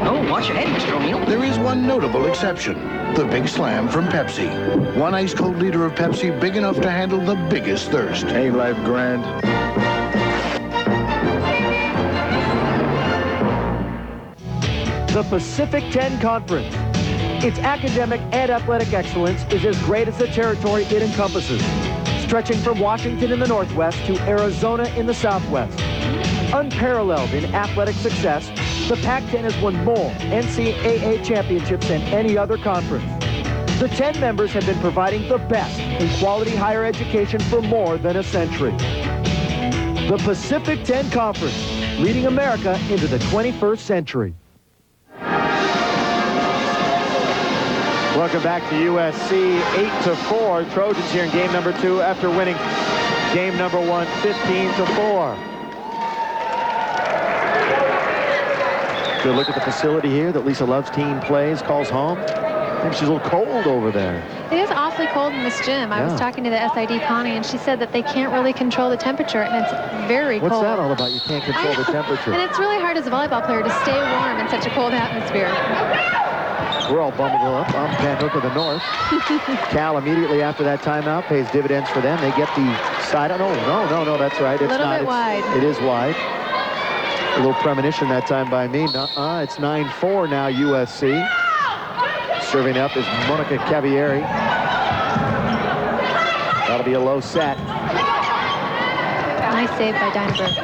Oh, watch your head, Mr. O'Neill. There is one notable exception. The Big Slam from Pepsi. 1 ice-cold liter of Pepsi big enough to handle the biggest thirst. Ain't life grand? The Pacific 10 Conference. Its academic and athletic excellence is as great as the territory it encompasses, stretching from Washington in the northwest to Arizona in the southwest. Unparalleled in athletic success, the Pac-10 has won more NCAA championships than any other conference. The 10 members have been providing the best in quality higher education for more than a century. The Pacific 10 Conference, leading America into the 21st century. Welcome back to USC, 8-4. Trojans here in game number 2 after winning game number 1, 15-4. Good look at the facility here that Lisa Love's team plays, calls home. I think she's a little cold over there. It is awfully cold in this gym. I was talking to the SID Connie, and she said that they can't really control the temperature, and it's very cold. What's that all about? You can't control the temperature. And it's really hard as a volleyball player to stay warm in such a cold atmosphere. We're all bundled up. I'm Van Hook of the North. Cal immediately after that timeout pays dividends for them. They get the side. Oh, no, that's right. It's a little not. Bit wide. It is wide. A little premonition that time by me. It's 9-4 now, USC. Serving up is Monica Cavalieri. That'll be a low set. Nice save by Dynaberg.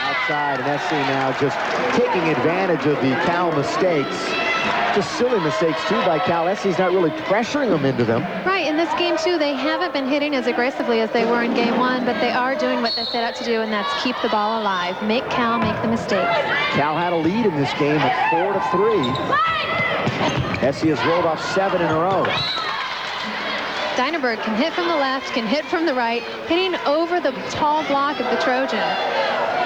Outside, and SC now just taking advantage of the Cal mistakes. Just silly mistakes, too, by Cal. SC's not really pressuring them into them. Right, in this game, too, they haven't been hitting as aggressively as they were in game 1, but they are doing what they set out to do, and that's keep the ball alive. Make Cal make the mistakes. Cal had a lead in this game at 4-3. SC has rolled off 7 in a row. Dynaberg can hit from the left, can hit from the right, hitting over the tall block of the Trojan.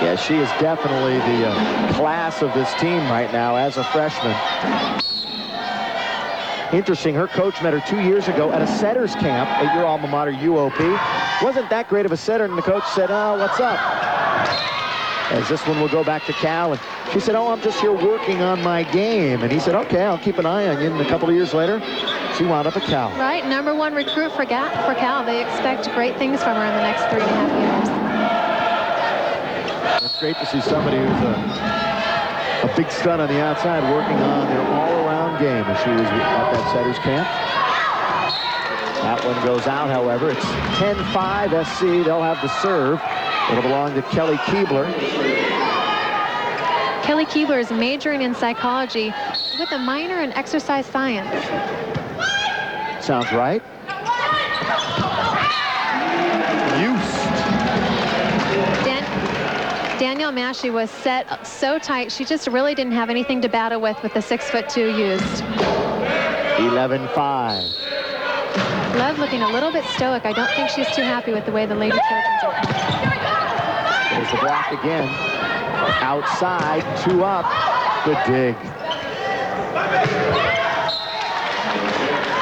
Yeah, she is definitely the class of this team right now as a freshman. Interesting, her coach met her 2 years ago at a setters camp at your alma mater, UOP. Wasn't that great of a setter, and the coach said, "Oh, what's up?" As this one will go back to Cal, and she said, "Oh, I'm just here working on my game." And he said, "Okay, I'll keep an eye on you." And a couple of years later, she wound up at Cal. Right, #1 recruit for Cal. They expect great things from her in the next 3.5 years. It's great to see somebody who's a big stud on the outside working on their all-around game as she was at that setters camp. That one goes out, however. It's 10-5 SC. They'll have the serve. It'll belong to Kelly Keebler. Kelly Keebler is majoring in psychology with a minor in exercise science. Sounds right. Danielle Massey was set so tight, she just really didn't have anything to battle with the 6'2" used. 11-5. Lev looking a little bit stoic. I don't think she's too happy with the way the Lady Trojans are. There's the block again. Outside, 2 up. Good dig.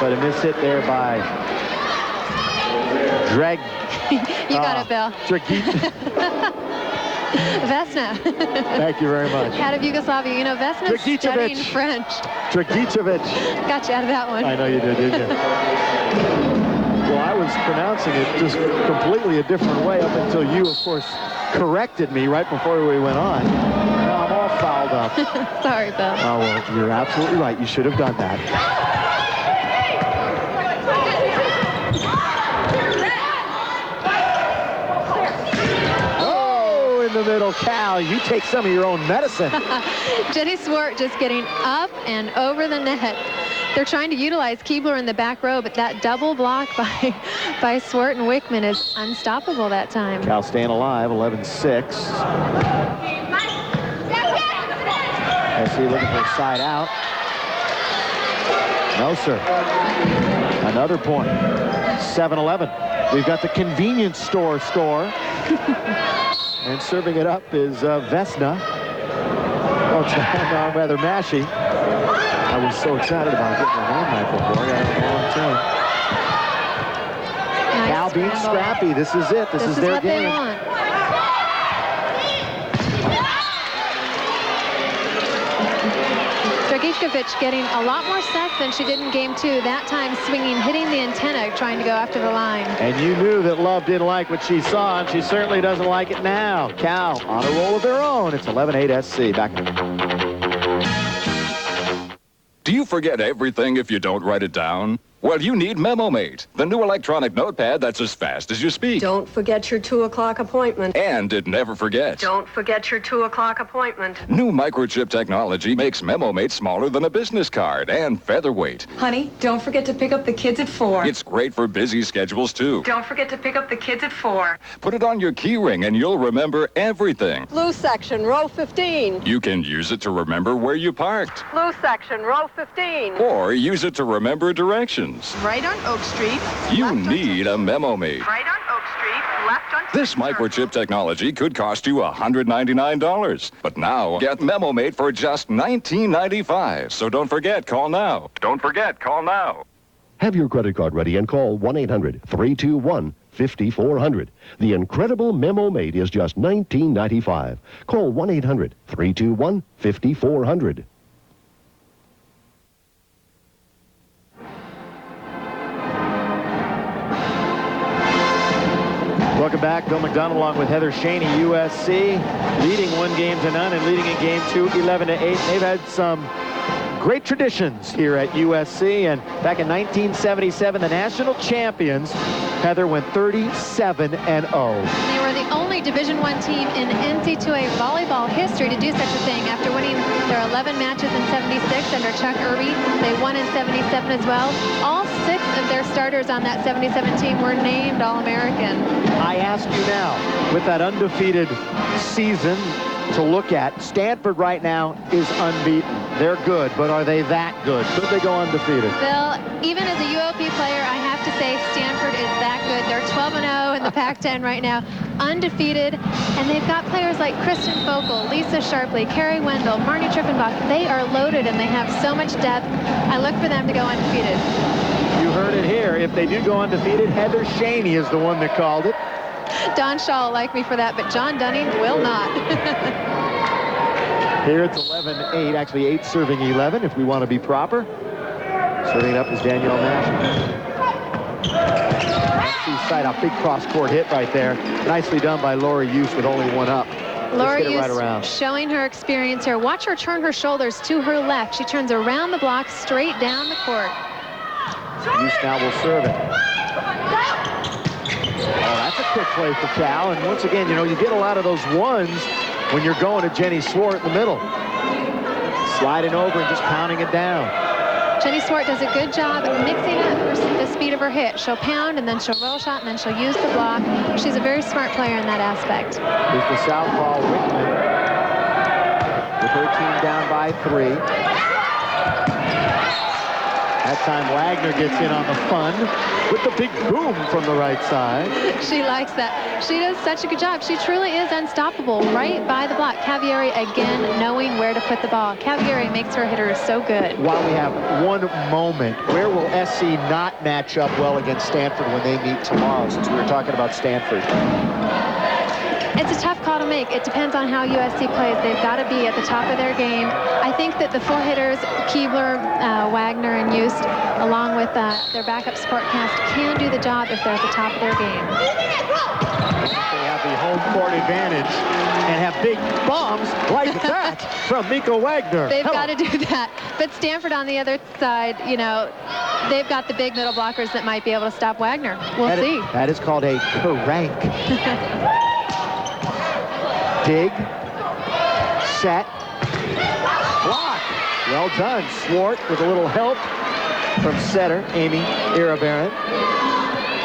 But a miss hit there by You got it, Bill. Vesna. Thank you very much. Out of Yugoslavia. You know, Vesna's studying French. Dragicevic. Got you out of that one. I know you did, didn't you? Well, I was pronouncing it just completely a different way up until you, of course, corrected me right before we went on. Now I'm all fouled up. Sorry, Bill. Oh, well, you're absolutely right. You should have done that. in the middle. Cal, you take some of your own medicine. Jenny Swart just getting up and over the net. They're trying to utilize Keebler in the back row, but that double block by Swart and Wickman is unstoppable that time. Cal staying alive, 11-6. SC looking for a side out. No, sir. Another point. 7-11. We've got the convenience store score. And serving it up is Vesna. Oh, no, rather Mashy. I was so excited about getting her name right before. I got it a long time. Nice Cal being scrappy. This is it. This is their what game. They want. Dragicevic getting a lot more sets than she did in game 2. That time swinging, hitting the antenna, trying to go after the line. And you knew that Love didn't like what she saw, and she certainly doesn't like it now. Cal on a roll of their own. It's 11-8 SC. Back. Do you forget everything if you don't write it down? Well, you need MemoMate, the new electronic notepad that's as fast as you speak. Don't forget your 2 o'clock appointment. And it never forgets. Don't forget your 2 o'clock appointment. New microchip technology makes MemoMate smaller than a business card and featherweight. Honey, don't forget to pick up the kids at 4. It's great for busy schedules, too. Don't forget to pick up the kids at 4. Put it on your key ring and you'll remember everything. Blue section, row 15. You can use it to remember where you parked. Blue section, row 15. Or use it to remember directions. Right on Oak Street. You need a MemoMate. Right on Oak Street, left on... This microchip technology could cost you $199. But now, get MemoMate for just $19.95. So don't forget, call now. Don't forget, call now. Have your credit card ready and call 1-800-321-5400. The incredible MemoMate is just $19.95. Call 1-800-321-5400. Welcome back. Bill McDonald along with Heather Shaney, USC, leading 1-0 and leading in game 2, 11-8. They've had some great traditions here at USC, and back in 1977, the national champions, Heather, went 37-0. They were the only Division I team in NCAA volleyball history to do such a thing. After winning their 11 matches in 76 under Chuck Irby, they won in 77 as well. All 6 of their starters on that 77 team were named All-American. I ask you now, with that undefeated season to look at, Stanford right now is unbeaten. They're good, but are they that good? Could they go undefeated? Bill, even as a UOP player, I have to say Stanford is that good. They're 12-0 in the Pac-10 right now, undefeated, and they've got players like Kristen Fogle, Lisa Sharpley, Carrie Wendell, Marnie Trippenbach. They are loaded, and they have so much depth. I look for them to go undefeated. You heard it here. If they do go undefeated, Heather Shaney is the one that called it. Don Shaw will like me for that, but John Dunning will not. Here it's 11-8, actually 8 serving 11 if we want to be proper. Serving it up is Danielle Nash. Side a big cross-court hit right there. Nicely done by Laura Hughes with only 1 up. Laura Hughes right showing her experience here. Watch her turn her shoulders to her left. She turns around the block, straight down the court. Hughes now will serve it. Oh, that's a quick play for Cal. And once again, you know, you get a lot of those ones when you're going to Jenny Swart in the middle. Sliding over and just pounding it down. Jenny Swart does a good job at mixing up the speed of her hit. She'll pound, and then she'll roll shot, and then she'll use the block. She's a very smart player in that aspect. Here's the southpaw Wickman with her team down by 3. That time Wagner gets in on the fun with the big boom from the right side. She likes that. She does such a good job. She truly is unstoppable right by the block. Cavieri, again, knowing where to put the ball. Cavieri makes her hitters so good. While we have one moment, where will SC not match up well against Stanford when they meet tomorrow, since we were talking about Stanford? It's a tough call to make. It depends on how USC plays. They've got to be at the top of their game. I think that the 4 hitters, Keebler, Wagner, and Yost, along with their backup support cast, can do the job if they're at the top of their game. They have the home court advantage and have big bombs like that from Miko Wagner. They've got to do that. But Stanford on the other side, you know, they've got the big middle blockers that might be able to stop Wagner. We'll see. That is called a crank. Dig. Set. Block. Well done. Swart with a little help from setter Amy Irabaran.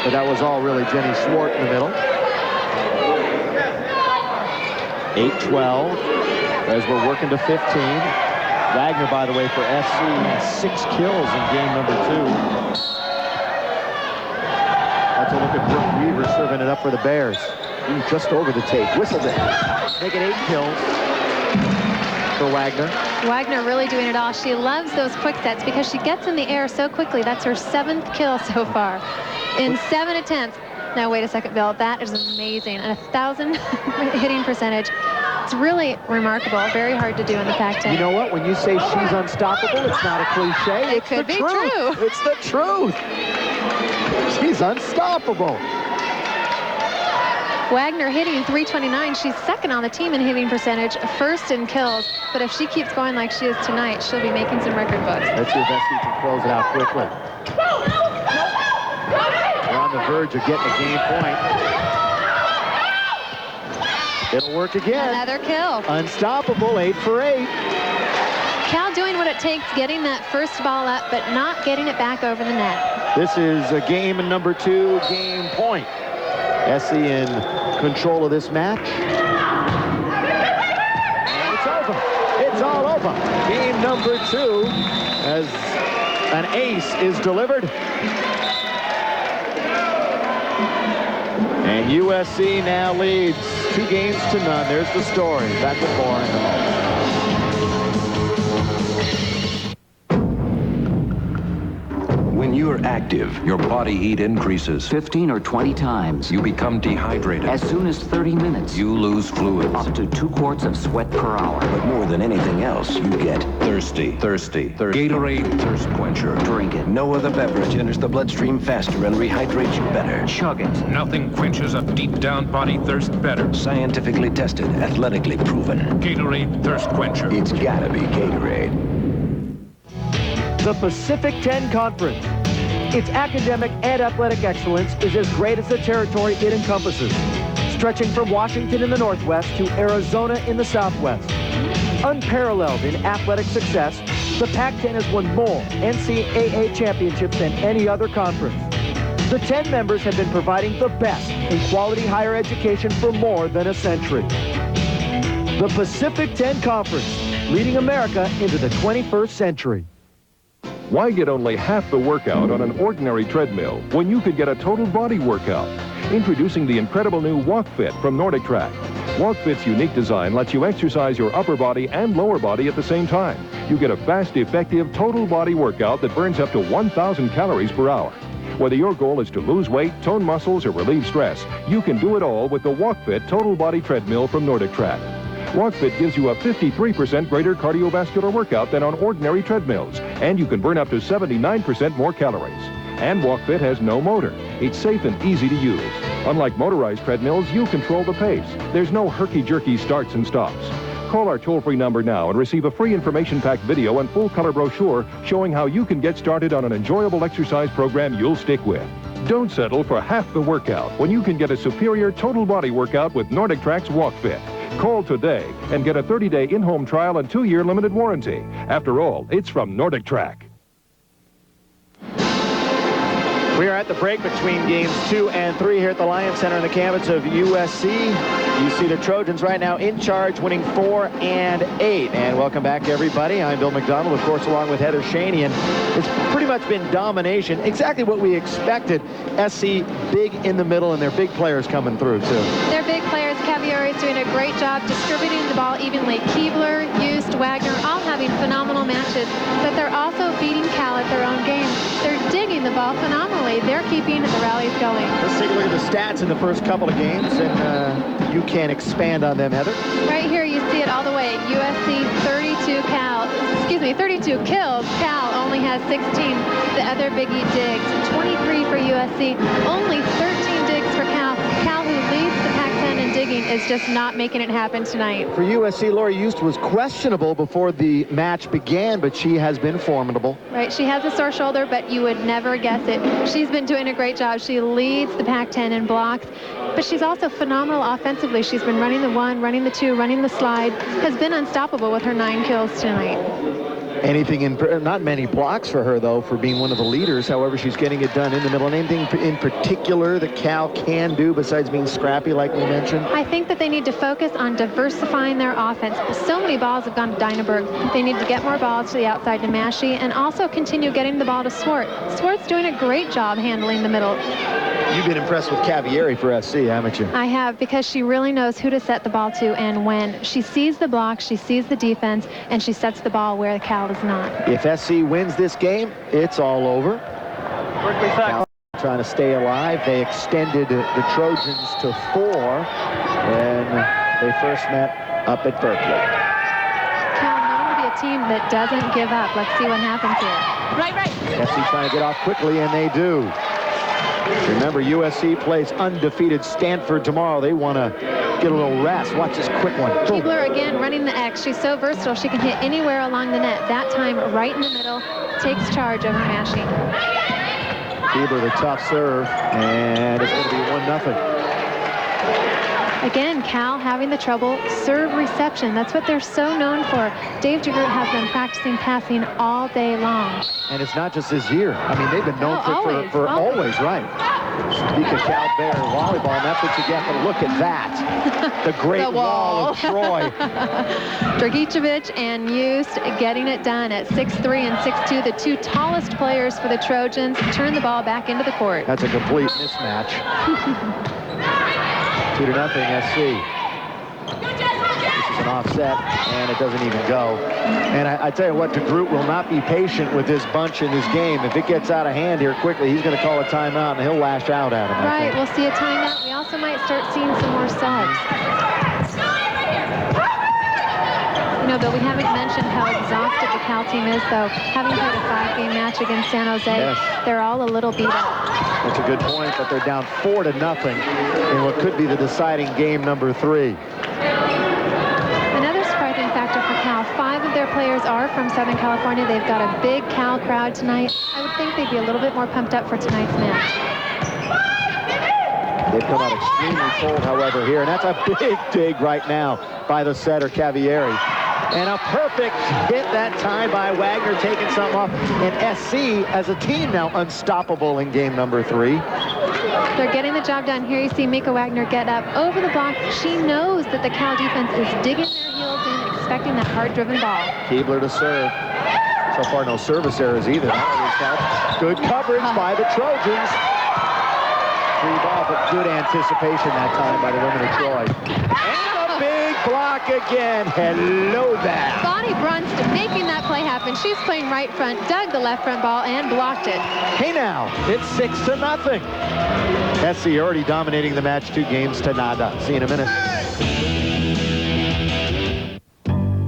But that was all really Jenny Swart in the middle. 8-12 as we're working to 15. Wagner, by the way, for SC has 6 kills in game number 2. That's a look at Brooke Weaver serving it up for the Bears. Just over the tape. Whistled it. Making 8 kills for Wagner. Wagner really doing it all. She loves those quick sets because she gets in the air so quickly. That's her 7th kill so far in 7 attempts. Now, wait a second, Bill. That is amazing. And 1,000 hitting percentage. It's really remarkable. Very hard to do in the Pac-10. You know what? When you say she's unstoppable, it's not a cliche. It could be true. It's the truth. She's unstoppable. Wagner hitting .329. She's second on the team in hitting percentage, first in kills. But if she keeps going like she is tonight, she'll be making some record books. Let's see if SC can close it out quickly. We're on the verge of getting a game point. It'll work again. Another kill. Unstoppable, 8 for 8. Cal doing what it takes, getting that first ball up, but not getting it back over the net. This is a game number 2, game point. SC in control of this match. And it's over. It's all over. Game number 2 as an ace is delivered. And USC now leads 2 games to none. There's the story. Back with more in a moment. When you're active, your body heat increases 15 or 20 times. You become dehydrated. As soon as 30 minutes, you lose fluids. Up to 2 quarts of sweat per hour. But more than anything else, you get thirsty. Gatorade Thirst Quencher. Drink it. No other beverage enters the bloodstream faster and rehydrates you better. Chug it. Nothing quenches a deep-down body thirst better. Scientifically tested, athletically proven. Gatorade Thirst Quencher. It's gotta be Gatorade. The Pacific 10 Conference. Its academic and athletic excellence is as great as the territory it encompasses, stretching from Washington in the Northwest to Arizona in the Southwest. Unparalleled in athletic success, the Pac-10 has won more NCAA championships than any other conference. The 10 members have been providing the best in quality higher education for more than a century. The Pacific 10 Conference, leading America into the 21st century. Why get only half the workout on an ordinary treadmill when you could get a total body workout? Introducing the incredible new Walk Fit from Nordic Track. Walk Fit's unique design lets you exercise your upper body and lower body at the same time. You get a fast, effective, total body workout that burns up to 1,000 calories per hour. Whether your goal is to lose weight, tone muscles, or relieve stress, you can do it all with the Walk Fit Total Body Treadmill from Nordic Track. WalkFit gives you a 53% greater cardiovascular workout than on ordinary treadmills, and you can burn up to 79% more calories. And WalkFit has no motor. It's safe and easy to use. Unlike motorized treadmills, you control the pace. There's no herky-jerky starts and stops. Call our toll-free number now and receive a free information-packed video and full-color brochure showing how you can get started on an enjoyable exercise program you'll stick with. Don't settle for half the workout when you can get a superior total body workout with Nordic Track's WalkFit. Call today and get a 30-day in-home trial and 2-year limited warranty. After all, it's from Nordic Track. We are at the break between games 2 and 3 here at the LYON Center in the campus of USC. You see the Trojans right now in charge, winning 4 and 8. And welcome back, everybody. I'm Bill McDonald, of course, along with Heather Shaney. And it's pretty much been domination, exactly what we expected. SC big in the middle, and their big players coming through, too. Their big players, Caviari is doing a great job distributing the ball evenly. Keebler, Yost, Wagner, all having phenomenal matches, but they're also beating Cal at their own game. They're digging the ball phenomenally. They're keeping the rallies going. Let's take a look at the stats in the first couple of games, and you can expand on them, Heather. Right here, you see it all the way. USC 32 kills. Cal only has 16. The other biggie digs, 23 for USC, only 13 digs for Cal. Cal, who leads the Pac-10 in digging, is just not making it happen tonight. For USC, Lori Yost was questionable before the match began, but she has been formidable. Right, she has a sore shoulder, but you would never guess it. She's been doing a great job. She leads the Pac-10 in blocks. but she's also phenomenal offensively. She's been running the 1, running the 2, running the slide, has been unstoppable with her 9 kills tonight. Anything not many blocks for her, though, for being one of the leaders. However, she's getting it done in the middle. And anything in particular that Cal can do besides being scrappy, like we mentioned? I think that they need to focus on diversifying their offense. So many balls have gone to Dynaberg. They need to get more balls to the outside to Massey and also continue getting the ball to Swart. Swart's doing a great job handling the middle. You've been impressed with Cavieri for SC, haven't you? I have, because she really knows who to set the ball to and when. She sees the block, she sees the defense, and she sets the ball where Cal does not. If SC wins this game, it's all over. Cal trying to stay alive. They extended the Trojans to 4 when they first met up at Berkeley. Cal known to be a team that doesn't give up. Let's see what happens here. Right. SC trying to get off quickly, and they do. Remember, USC plays undefeated Stanford tomorrow. They want to get a little rest. Watch this quick one. Keebler again running the X. She's so versatile. She can hit anywhere along the net. That time right in the middle. Takes charge over Massey. Keebler, the tough serve, and it's going to be 1-0. Again, Cal having the trouble. Serve reception. That's what they're so known for. Dave DeGroot has been practicing passing all day long. And it's not just this year. I mean, they've been known for always, right. Speak of Cal Bear volleyball, and that's what you get. But look at that. The Great Wall of Troy. Dragicevic and Must getting it done at 6'3" and 6'2", the 2 tallest players for the Trojans. Turn the ball back into the court. That's a complete mismatch. 2-0 SC. This is an offset, and it doesn't even go. And I tell you what, DeGroot will not be patient with this bunch in this game. If it gets out of hand here quickly, he's going to call a timeout, and he'll lash out at him. Right, we'll see a timeout. We also might start seeing some more subs. You know, Bill, we haven't mentioned how exhausted the Cal team is, though. Having played a 5-game match against San Jose, they're all a little beat up. That's a good point, but they're down 4-0 in what could be the deciding game number 3. Another surprising factor for Cal, 5 of their players are from Southern California. They've got a big Cal crowd tonight. I would think they'd be a little bit more pumped up for tonight's match. They've come out extremely cold, however, here, and that's a big dig right now by the setter, Cavieri. And a perfect hit that time by Wagner, taking something off. And SC, as a team, now unstoppable in game number 3. They're getting the job done. Here you see Mika Wagner get up over the block. She knows that the Cal defense is digging their heels in, expecting that hard-driven ball. Keebler to serve. So far, no service errors either. That always helps. Good coverage by the Trojans. 3 ball, but good anticipation that time by the women of Troy. And a big block again. Hello there. Bonnie Brunston making that play happen. She's playing right front, dug the left front ball, and blocked it. Hey now, it's 6-0. SC already dominating the match 2 games to nada. See you in a minute.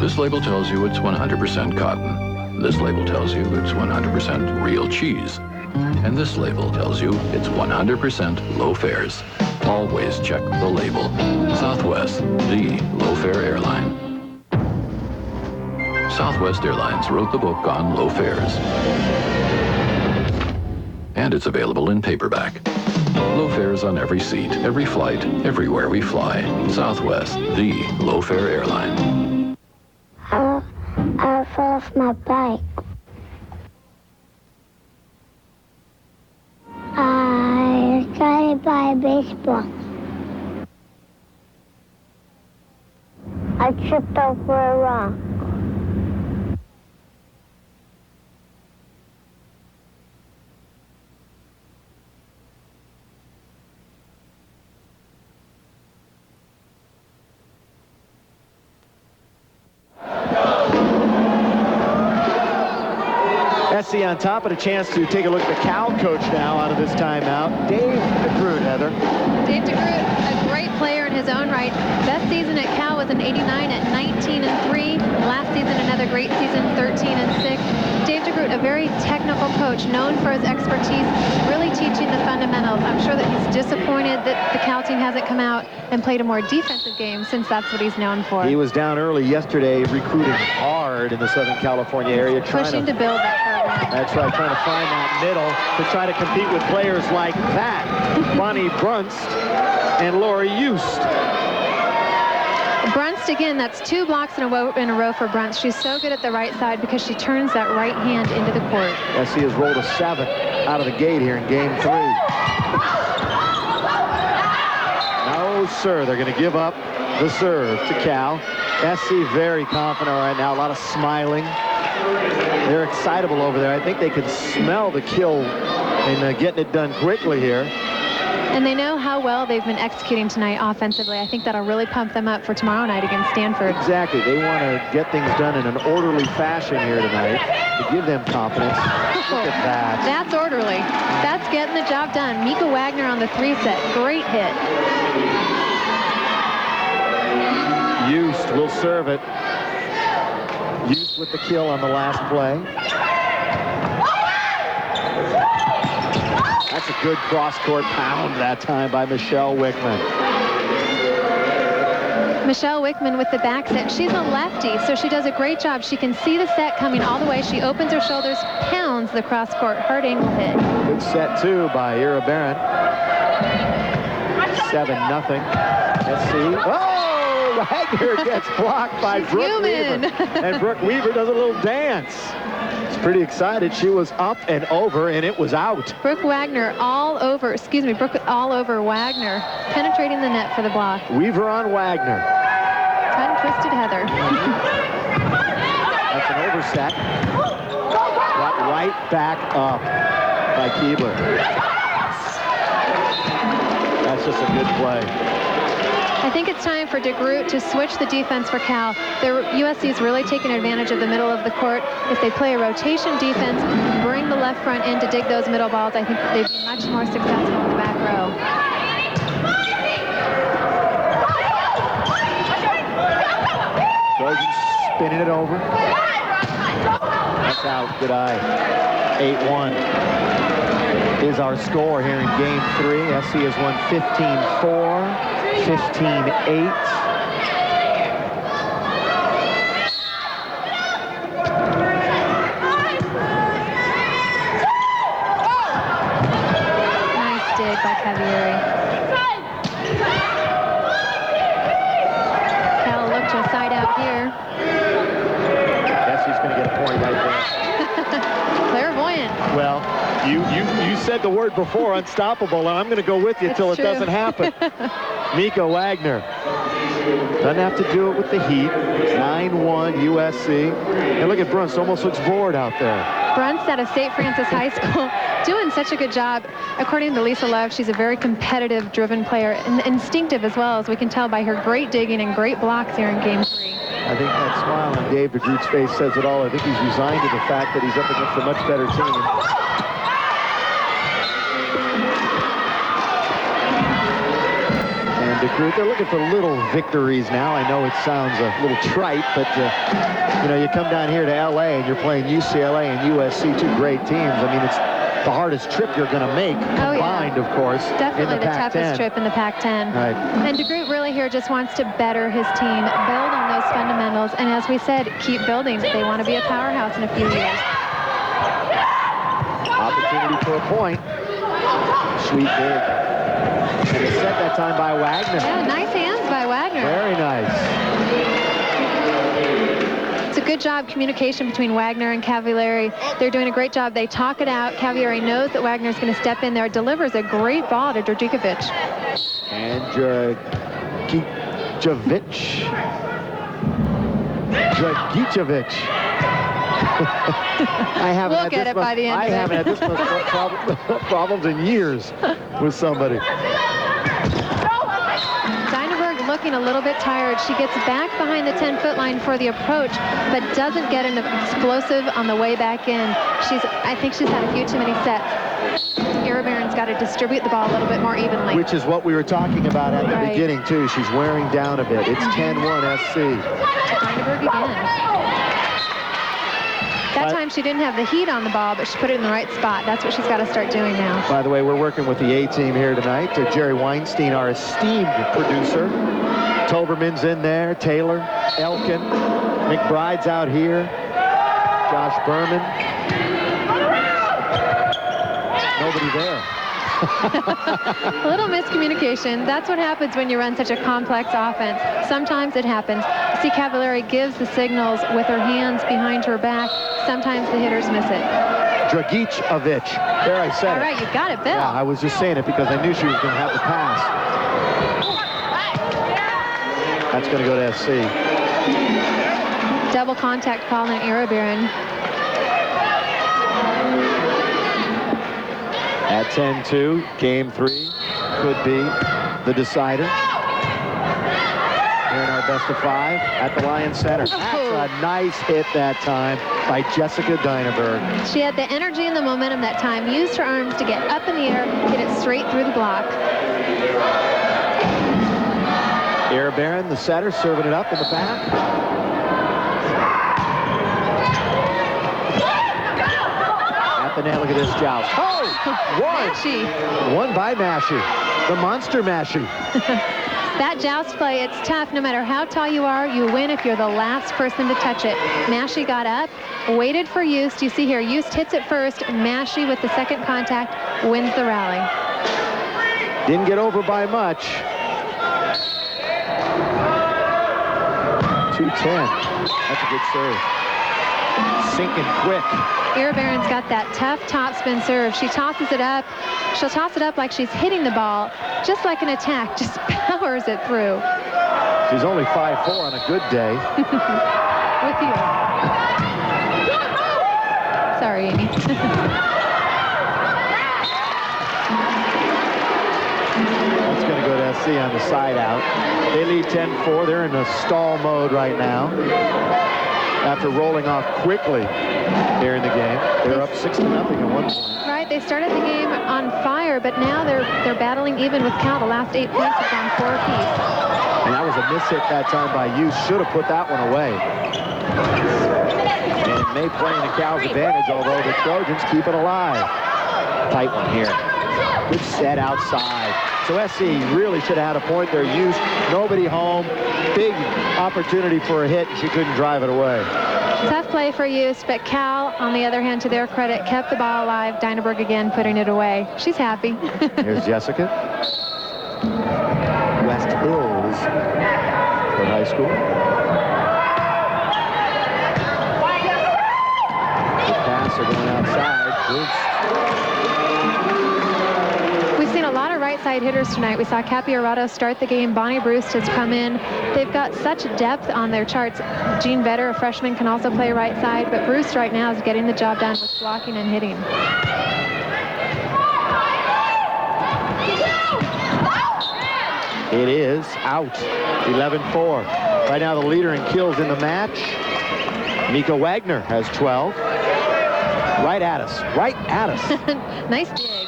This label tells you it's 100% cotton. This label tells you it's 100% real cheese. And this label tells you it's 100% low fares. Always check the label. Southwest, the low-fare airline. Southwest Airlines wrote the book on low fares. And it's available in paperback. Low fares on every seat, every flight, everywhere we fly. Southwest, the low-fare airline. I fell off my bike. I was trying to buy a baseball. I tripped over a rock. SC on top, and a chance to take a look at the Cal coach now out of this timeout. Dave DeGroot, Heather. Dave DeGroot, a great player in his own right. Best season at Cal was in '89 at 19-3. Last season, another great season, 13-6. Dave DeGroot, a very technical coach, known for his expertise, really teaching the fundamentals. I'm sure that he's disappointed that the Cal team hasn't come out and played a more defensive game, since that's what he's known for. He was down early yesterday, recruiting hard in the Southern California area. Pushing to build that program. That's right, trying to find that middle to try to compete with players like that. Bonnie Brunst and Lori Youst. Brunst again, that's 2 blocks in a row for Brunst. She's so good at the right side because she turns that right hand into the court. SC has rolled a 7 out of the gate here in game 3. No, sir. They're going to give up the serve to Cal. SC very confident right now. A lot of smiling. They're excitable over there. I think they can smell the kill and getting it done quickly here. And they know how well they've been executing tonight offensively. I think that'll really pump them up for tomorrow night against Stanford. Exactly. They want to get things done in an orderly fashion here tonight to give them confidence. Look at that. That's orderly. That's getting the job done. Mika Wagner on the 3 set. Great hit. Youst will serve it. Youst with the kill on the last play. That's a good cross-court pound that time by Michelle Wickman. Michelle Wickman with the back set. She's a lefty, so she does a great job. She can see the set coming all the way. She opens her shoulders, pounds the cross-court hard angle hit. Good set, too, by Ira Barron. 7-0 SC. Oh! Wagner gets blocked by Brooke Weaver. And Brooke Weaver does a little dance. Pretty excited. She was up and over, and it was out. Brooke Wagner all over Wagner, penetrating the net for the block. Weaver on Wagner. Tongue-twisted Heather. That's an overset. Brought right back up by Keebler. That's just a good play. I think it's time for DeGroot to switch the defense for Cal. USC is really taking advantage of the middle of the court. If they play a rotation defense, bring the left front in to dig those middle balls, I think they'd be much more successful in the back row. Trojan spinning it over. That's out. Good eye. 8-1 is our score here in game 3. SC has won 15-4. 15-8. Nice dig by Cavieri. Cal looked to a side out here. Guess he's going to get a point right there. Clairvoyant. Well, you said the word before, unstoppable, and I'm going to go with you until it doesn't happen. Mika Wagner doesn't have to do it with the heat. 9-1 USC. And look at Brunst, almost looks bored out there. Brunst out of St. Francis High School doing such a good job. According to Lisa Love, she's a very competitive, driven player, and instinctive as well, as we can tell by her great digging and great blocks here in game 3. I think that smile on Dave DeGroot's face says it all. I think he's resigned to the fact that he's up against a much better team. DeGroot, they're looking for little victories now. I know it sounds a little trite, but you know, you come down here to LA and you're playing UCLA and USC, 2 great teams. I mean, it's the hardest trip you're going to make combined, of course. Definitely in the toughest trip in the Pac-10. Right. And DeGroot really here just wants to better his team, build on those fundamentals, and as we said, keep building. They want to be a powerhouse in a few years. Opportunity for a point. Sweet dig. And it's set that time by Wagner. Yeah, nice hands by Wagner. Very nice. It's a good job communication between Wagner and Cavalieri. They're doing a great job. They talk it out. Cavalieri knows that Wagner's going to step in there, delivers a great ball to Dragicevic. And Dragicevic. We'll get it by the end of it. I haven't had this much problems in years with somebody. Dynaberg looking a little bit tired. She gets back behind the 10-foot line for the approach, but doesn't get an explosive on the way back in. I think she's had a few too many sets. Ira Barron's got to distribute the ball a little bit more evenly. Which is what we were talking about at the beginning, too. She's wearing down a bit. It's 10-1 SC. Dynaberg again. That time she didn't have the heat on the ball, but she put it in the right spot. That's what she's got to start doing now. By the way, we're working with the A-team here tonight. Jerry Weinstein, our esteemed producer. Toberman's in there. Taylor, Elkin. McBride's out here. Josh Berman. Nobody there. A little miscommunication. That's what happens when you run such a complex offense. Sometimes it happens. You see Cavallari gives the signals with her hands behind her back. Sometimes the hitters miss it. Dragicevic. There, I said All right, you got it, Bill. Yeah, I was just saying it because I knew she was going to have the pass. That's going to go to SC. Double contact call on Iribarren. At 10-2, game 3 could be the decider. Here in our best of 5 at the Lion Center. That's a nice hit that time by Jessica Dynaberg. She had the energy and the momentum that time, used her arms to get up in the air, hit it straight through the block. Iribarren, the setter, serving it up in the back. At the net, look at this joust. Oh, one. Mashie. One by Mashie, the monster Mashie. That joust play, it's tough. No matter how tall you are, you win if you're the last person to touch it. Mashie got up, waited for Yost. You see here, Yost hits it first. Mashie with the second contact wins the rally. Didn't get over by much. 210. That's a good serve. Sinking quick. Iribarren's got that tough topspin serve. She tosses it up. She'll toss it up like she's hitting the ball, just like an attack, just powers it through. She's only 5'4" on a good day. With you. Sorry, Amy. That's going to go to SC on the side out. They lead 10-4. They're in a stall mode right now. After rolling off quickly here in the game. They're up 6-0 at one point. Right, they started the game on fire, but now they're battling even with Cal. The last 8 points have gone 4 apiece. And that was a miss hit that time by Hughes. Should have put that one away. And it may play into Cal's advantage, although the Trojans keep it alive. Tight one here. Good set outside. So SC really should have had a point there. Hughes, nobody home. Big opportunity for a hit, and she couldn't drive it away. Tough play for Yost, but Cal, on the other hand, to their credit, kept the ball alive. Dynaberg again putting it away. She's happy. Here's Jessica. West Hills for high school. Good pass, they're going outside. Bruce. We've seen a lot of right side hitters tonight. We saw Cappy Arado start the game. Bonnie Bruce has come in. They've got such depth on their charts. Jean Vetter, a freshman, can also play right side, but Bruce right now is getting the job done with blocking and hitting. It is out. 11-4. Right now the leader in kills in the match. Mika Wagner has 12. Right at us. Right at us. Nice dig.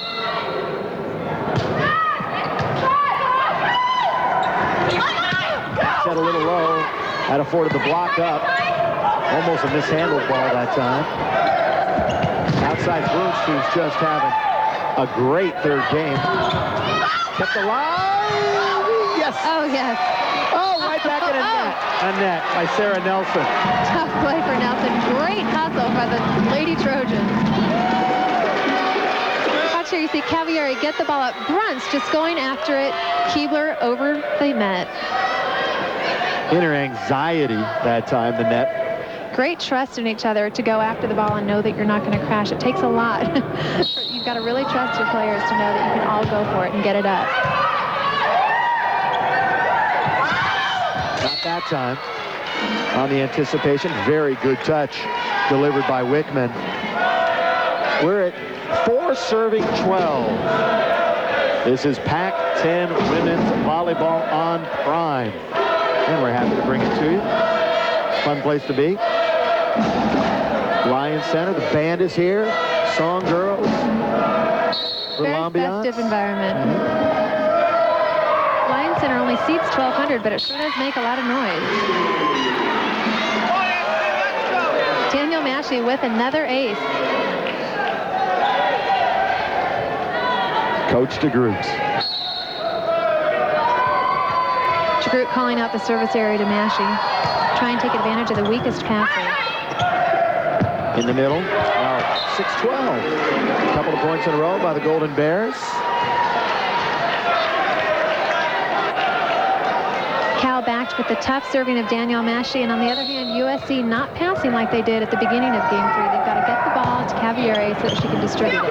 Set a little low. That afforded the block up. Almost a mishandled ball that time. Outside Bruce, who's just having a great third game. Kept alive. Yes. Oh, yes. Oh, right back in a net. A net by Sarah Nelson. Tough play for Nelson. Great hustle by the Lady Trojans. Watch here, you see Cavallari get the ball up. Brunts just going after it. Keebler over the net. Inner anxiety that time, the net. Great trust in each other to go after the ball and know that you're not going to crash. It takes a lot. You've got to really trust your players to know that you can all go for it and get it up. Not that time. On the anticipation, very good touch delivered by Wickman. We're at 4 serving 12. This is Pac-10 Women's Volleyball on Prime. And we're happy to bring it to you. Fun place to be. Lion Center, the band is here. Song girls. Very festive environment. Lion Center only seats 1,200, but it sure does make a lot of noise. Daniel Mashie with another ace. Coach DeGroot. DeGroot calling out the service area to Mashie. Try and take advantage of the weakest passer. In the middle. Now 6-12. A couple of points in a row by the Golden Bears. Cal backed with the tough serving of Danielle Massey, and on the other hand, USC not passing like they did at the beginning of Game 3. They've got to get the ball to Cavalieri so that she can distribute it.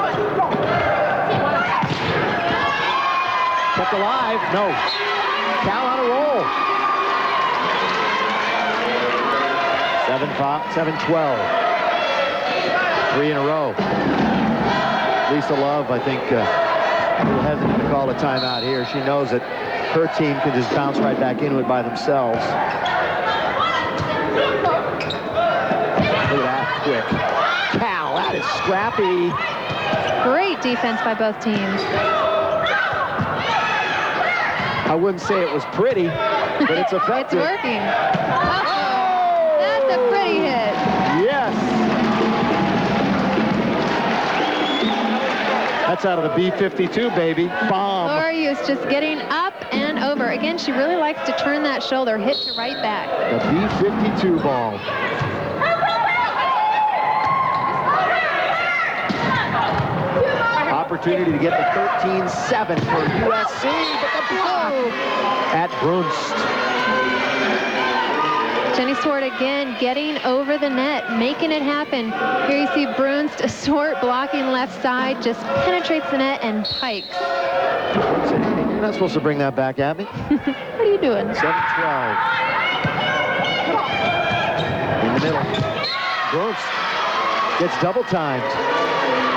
Kept alive. No. Cal on a roll. 7-12. 3 in a row. Lisa Love, I think, a little hesitant to call a timeout here. She knows that her team can just bounce right back into it by themselves. Look at that, quick. Cal, that is scrappy. Great defense by both teams. I wouldn't say it was pretty, but it's effective. It's working. Oh, that's a pretty hit. Yes. That's out of the B-52, baby. Bomb. Laura Hughes just getting up and over. Again, she really likes to turn that shoulder, hit to right back. The B-52 ball. Opportunity to get the 13-7 for USC, but the block at Brunst. Jenny Swart again getting over the net, making it happen. Here you see Brunst, Swart blocking left side, just penetrates the net and pikes. You're not supposed to bring that back at me. What are you doing? 7-12. In the middle. Brunst gets double timed.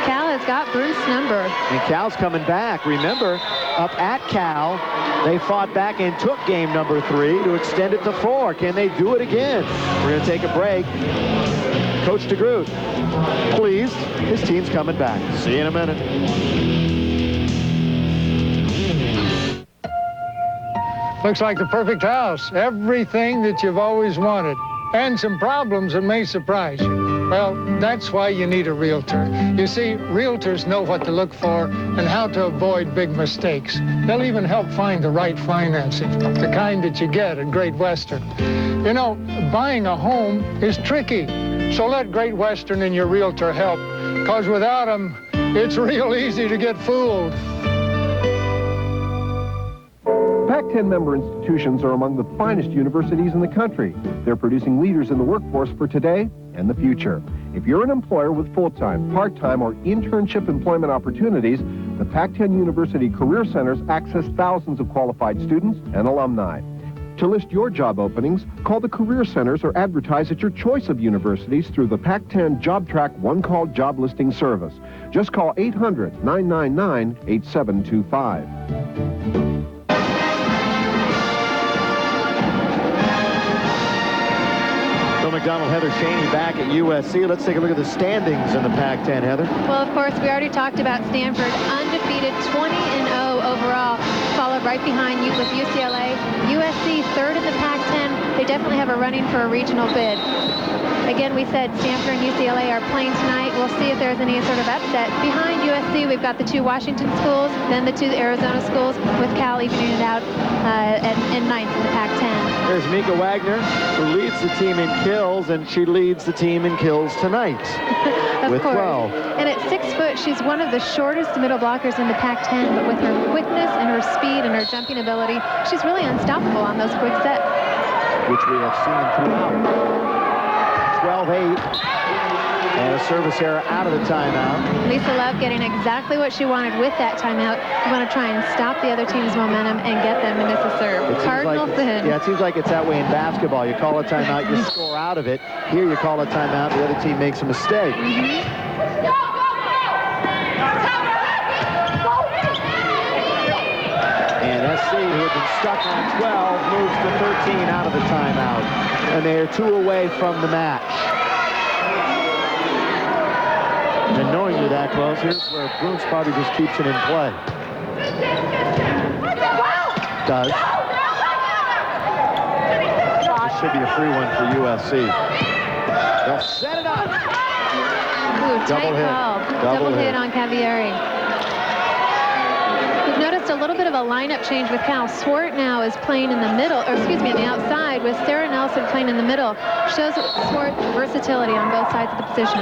Cal has got Brunst's number. And Cal's coming back. Remember, up at Cal, they fought back and took game number 3 to extend it to 4. Can they do it again? We're going to take a break. Coach DeGroot, please. His team's coming back. See you in a minute. Looks like the perfect house. Everything that you've always wanted. And some problems that may surprise you. Well, that's why you need a realtor. You see, realtors know what to look for and how to avoid big mistakes. They'll even help find the right financing, the kind that you get at Great Western. You know, buying a home is tricky. So let Great Western and your realtor help, because without them, it's real easy to get fooled. PAC-10 member institutions are among the finest universities in the country. They're producing leaders in the workforce for today and the future. If you're an employer with full-time, part-time, or internship employment opportunities, the PAC-10 University Career Centers access thousands of qualified students and alumni. To list your job openings, call the Career Centers or advertise at your choice of universities through the PAC-10 Job Track one-call job listing service. Just call 800-999-8725. McDonald, Heather Cheney back at USC. Let's take a look at the standings in the Pac-10, Heather. Well, of course, we already talked about Stanford, undefeated, 20-0 overall, followed right behind you with UCLA. USC third in the Pac-10. They definitely have a running for a regional bid. Again, we said Stanford and UCLA are playing tonight. We'll see if there's any sort of upset. Behind USC, we've got the 2 Washington schools, then the 2 Arizona schools, with Cal evening it out in ninth in the Pac-10. There's Mika Wagner, who leads the team in kills, and she leads the team in kills tonight with 12. And at 6 foot, she's one of the shortest middle blockers in the Pac-10, but with her quickness and her speed and her jumping ability, she's really unstoppable on those quick sets. Which we have seen throughout. 12-8. And a service error out of the timeout. Lisa Love getting exactly what she wanted with that timeout. You want to try and stop the other team's momentum and get them to miss a serve. Cardinal thin. Yeah, it seems like it's that way in basketball. You call a timeout, you score out of it. Here you call a timeout, the other team makes a mistake. And SC, who had been stuck on 12, moves to 13 out of the timeout. And they are 2 away from the match. And knowing you're that close, here's where Brunst probably just keeps it in play. Does. This should be a free one for USC. They'll set it up. Ooh, tight call. Double hit on Cavalieri. We've noticed a little bit of a lineup change with Cal. Swart now is playing in the middle, or excuse me, on the outside, with Sarah Nelson playing in the middle. Shows Swart versatility on both sides of the position.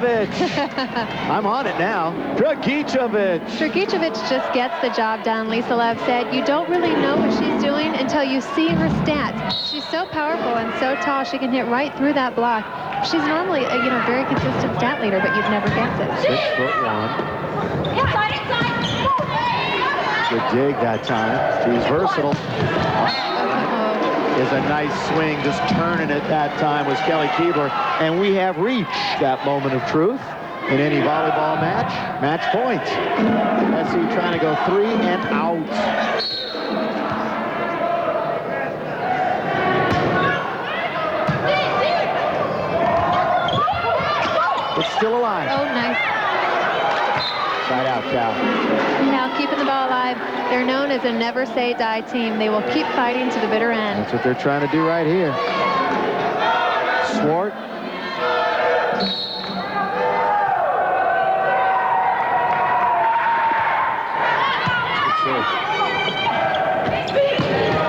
Dragicevic. I'm on it now. Dragicevic. Dragicevic just gets the job done, Lisa Lev said. You don't really know what she's doing until you see her stats. She's so powerful and so tall, she can hit right through that block. She's normally a very consistent stat leader, but you'd never guess it. 6'1". Good dig that time. She's versatile. Is a nice swing, just turning it that time was Kelly Keebler. And we have reached that moment of truth in any volleyball match. Match point. SC trying to go 3 and out. It's still alive. Oh, nice. Side out, Cal. Now keeping the ball alive. They're known as a never say die team. They will keep fighting to the bitter end. That's what they're trying to do right here. Swart.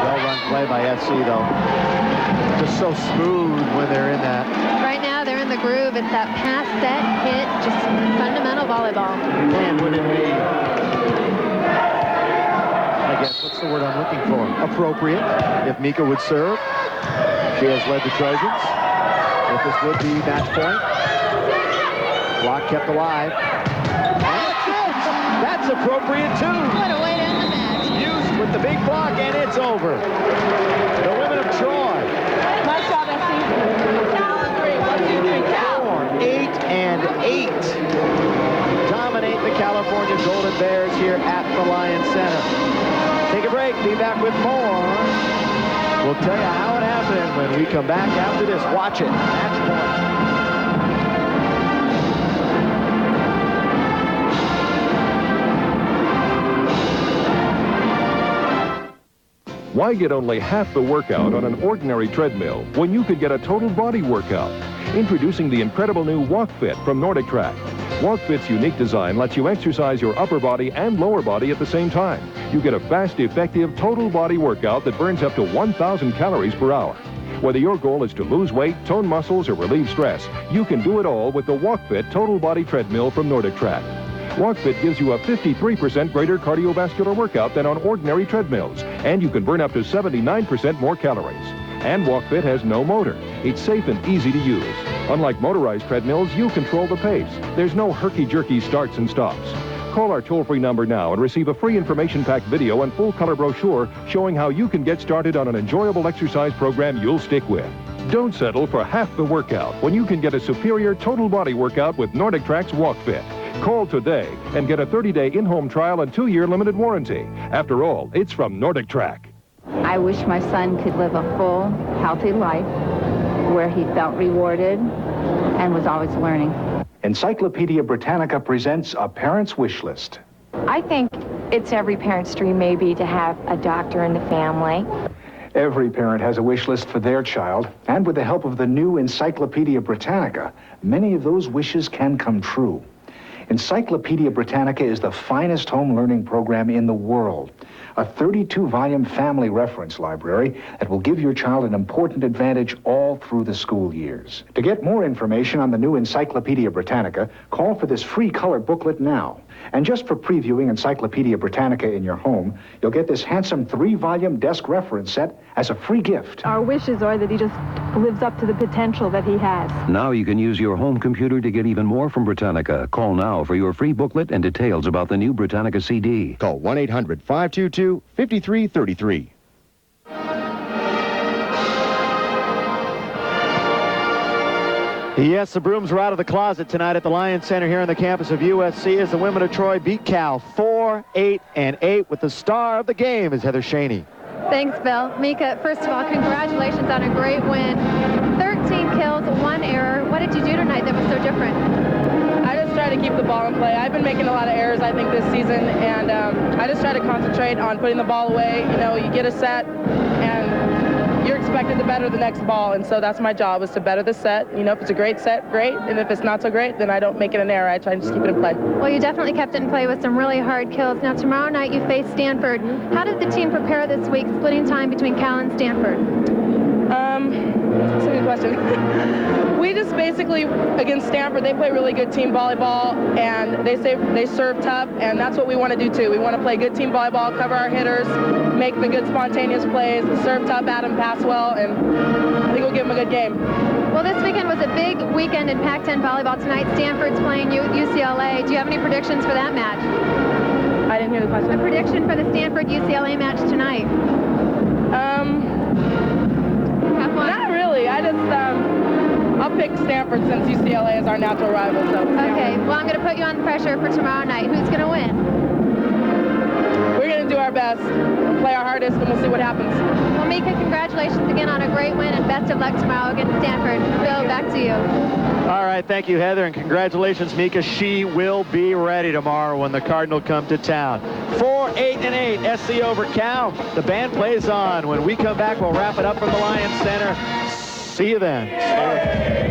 Well-run play by SC, though. Just so smooth when they're in that. Right now, they're in the groove. It's that pass, set, hit, just fundamental volleyball. And would it be, I guess, what's the word I'm looking for? Appropriate, if Mika would serve. She has led the Trojans. If this would be match point. Block kept alive. And that's it! That's appropriate, too. What a way to end the match. Used with the big block, and it's over. The women of Troy. Nice job, SC. 8 and 8. Dominate the California Golden Bears here at the Lyon Center. Take a break. Be back with more. We'll tell you how it happened when we come back after this. Watch it. Match point. Why get only half the workout on an ordinary treadmill when you could get a total body workout? Introducing the incredible new Walk Fit from Nordic Track. Walk Fit's unique design lets you exercise your upper body and lower body at the same time. You get a fast, effective, total body workout that burns up to 1,000 calories per hour. Whether your goal is to lose weight, tone muscles, or relieve stress, you can do it all with the Walk Fit Total Body Treadmill from Nordic Track. Walk Fit gives you a 53% greater cardiovascular workout than on ordinary treadmills, and you can burn up to 79% more calories. And Walk Fit has no motor. It's safe and easy to use. Unlike motorized treadmills, you control the pace. There's no herky-jerky starts and stops. Call our toll-free number now and receive a free information-packed video and full-color brochure showing how you can get started on an enjoyable exercise program you'll stick with. Don't settle for half the workout when you can get a superior total body workout with Nordic Track's Walk Fit. Call today and get a 30-day in-home trial and 2-year limited warranty. After all, it's from Nordic Track. I wish my son could live a full, healthy life where he felt rewarded and was always learning. Encyclopedia Britannica presents a parent's wish list. I think it's every parent's dream maybe to have a doctor in the family. Every parent has a wish list for their child, and with the help of the new Encyclopedia Britannica, many of those wishes can come true. Encyclopedia Britannica is the finest home learning program in the world. A 32-volume family reference library that will give your child an important advantage all through the school years. To get more information on the new Encyclopedia Britannica, call for this free color booklet now. And just for previewing Encyclopedia Britannica in your home, you'll get this handsome 3-volume desk reference set as a free gift. Our wishes are that he just lives up to the potential that he has. Now you can use your home computer to get even more from Britannica. Call now for your free booklet and details about the new Britannica CD. Call 1-800-522-5333. Yes, the brooms are out of the closet tonight at the Lyon Center here on the campus of USC as the women of Troy beat Cal 4-8-8 with the star of the game is Heather Shaney. Thanks, Bill. Mika, first of all, congratulations on a great win. 13 kills, 1 error. What did you do tonight that was so different? I just try to keep the ball in play. I've been making a lot of errors, I think, this season, and I just try to concentrate on putting the ball away. You know, you get a set, and you're expected to better the next ball, and so that's my job, is to better the set. You know, if it's a great set, great, and if it's not so great, then I don't make it an error. I try to just keep it in play. Well, you definitely kept it in play with some really hard kills. Now, tomorrow night you face Stanford. How did the team prepare this week, splitting time between Cal and Stanford? That's a good question. We just basically, against Stanford, they play really good team volleyball, and they serve tough, and that's what we want to do too. We want to play good team volleyball, cover our hitters, make the good spontaneous plays, serve tough, bat them, pass well, and I think we'll give them a good game. Well, this weekend was a big weekend in Pac-10 volleyball tonight. Stanford's playing UCLA. Do you have any predictions for that match? I didn't hear the question. A prediction for the Stanford-UCLA match tonight? Not really. I'll pick Stanford since UCLA is our natural rival. So. Okay. Well, I'm going to put you on the pressure for tomorrow night. Who's going to win? We're going to do our best, play our hardest, and we'll see what happens. Well, Mika, congratulations again on a great win, and best of luck tomorrow against Stanford. Bill, back to you. All right, thank you, Heather, and congratulations, Mika. She will be ready tomorrow when the Cardinal come to town. 4-8-8, SC over Cal. The band plays on. When we come back, we'll wrap it up from the Lions Center. See you then.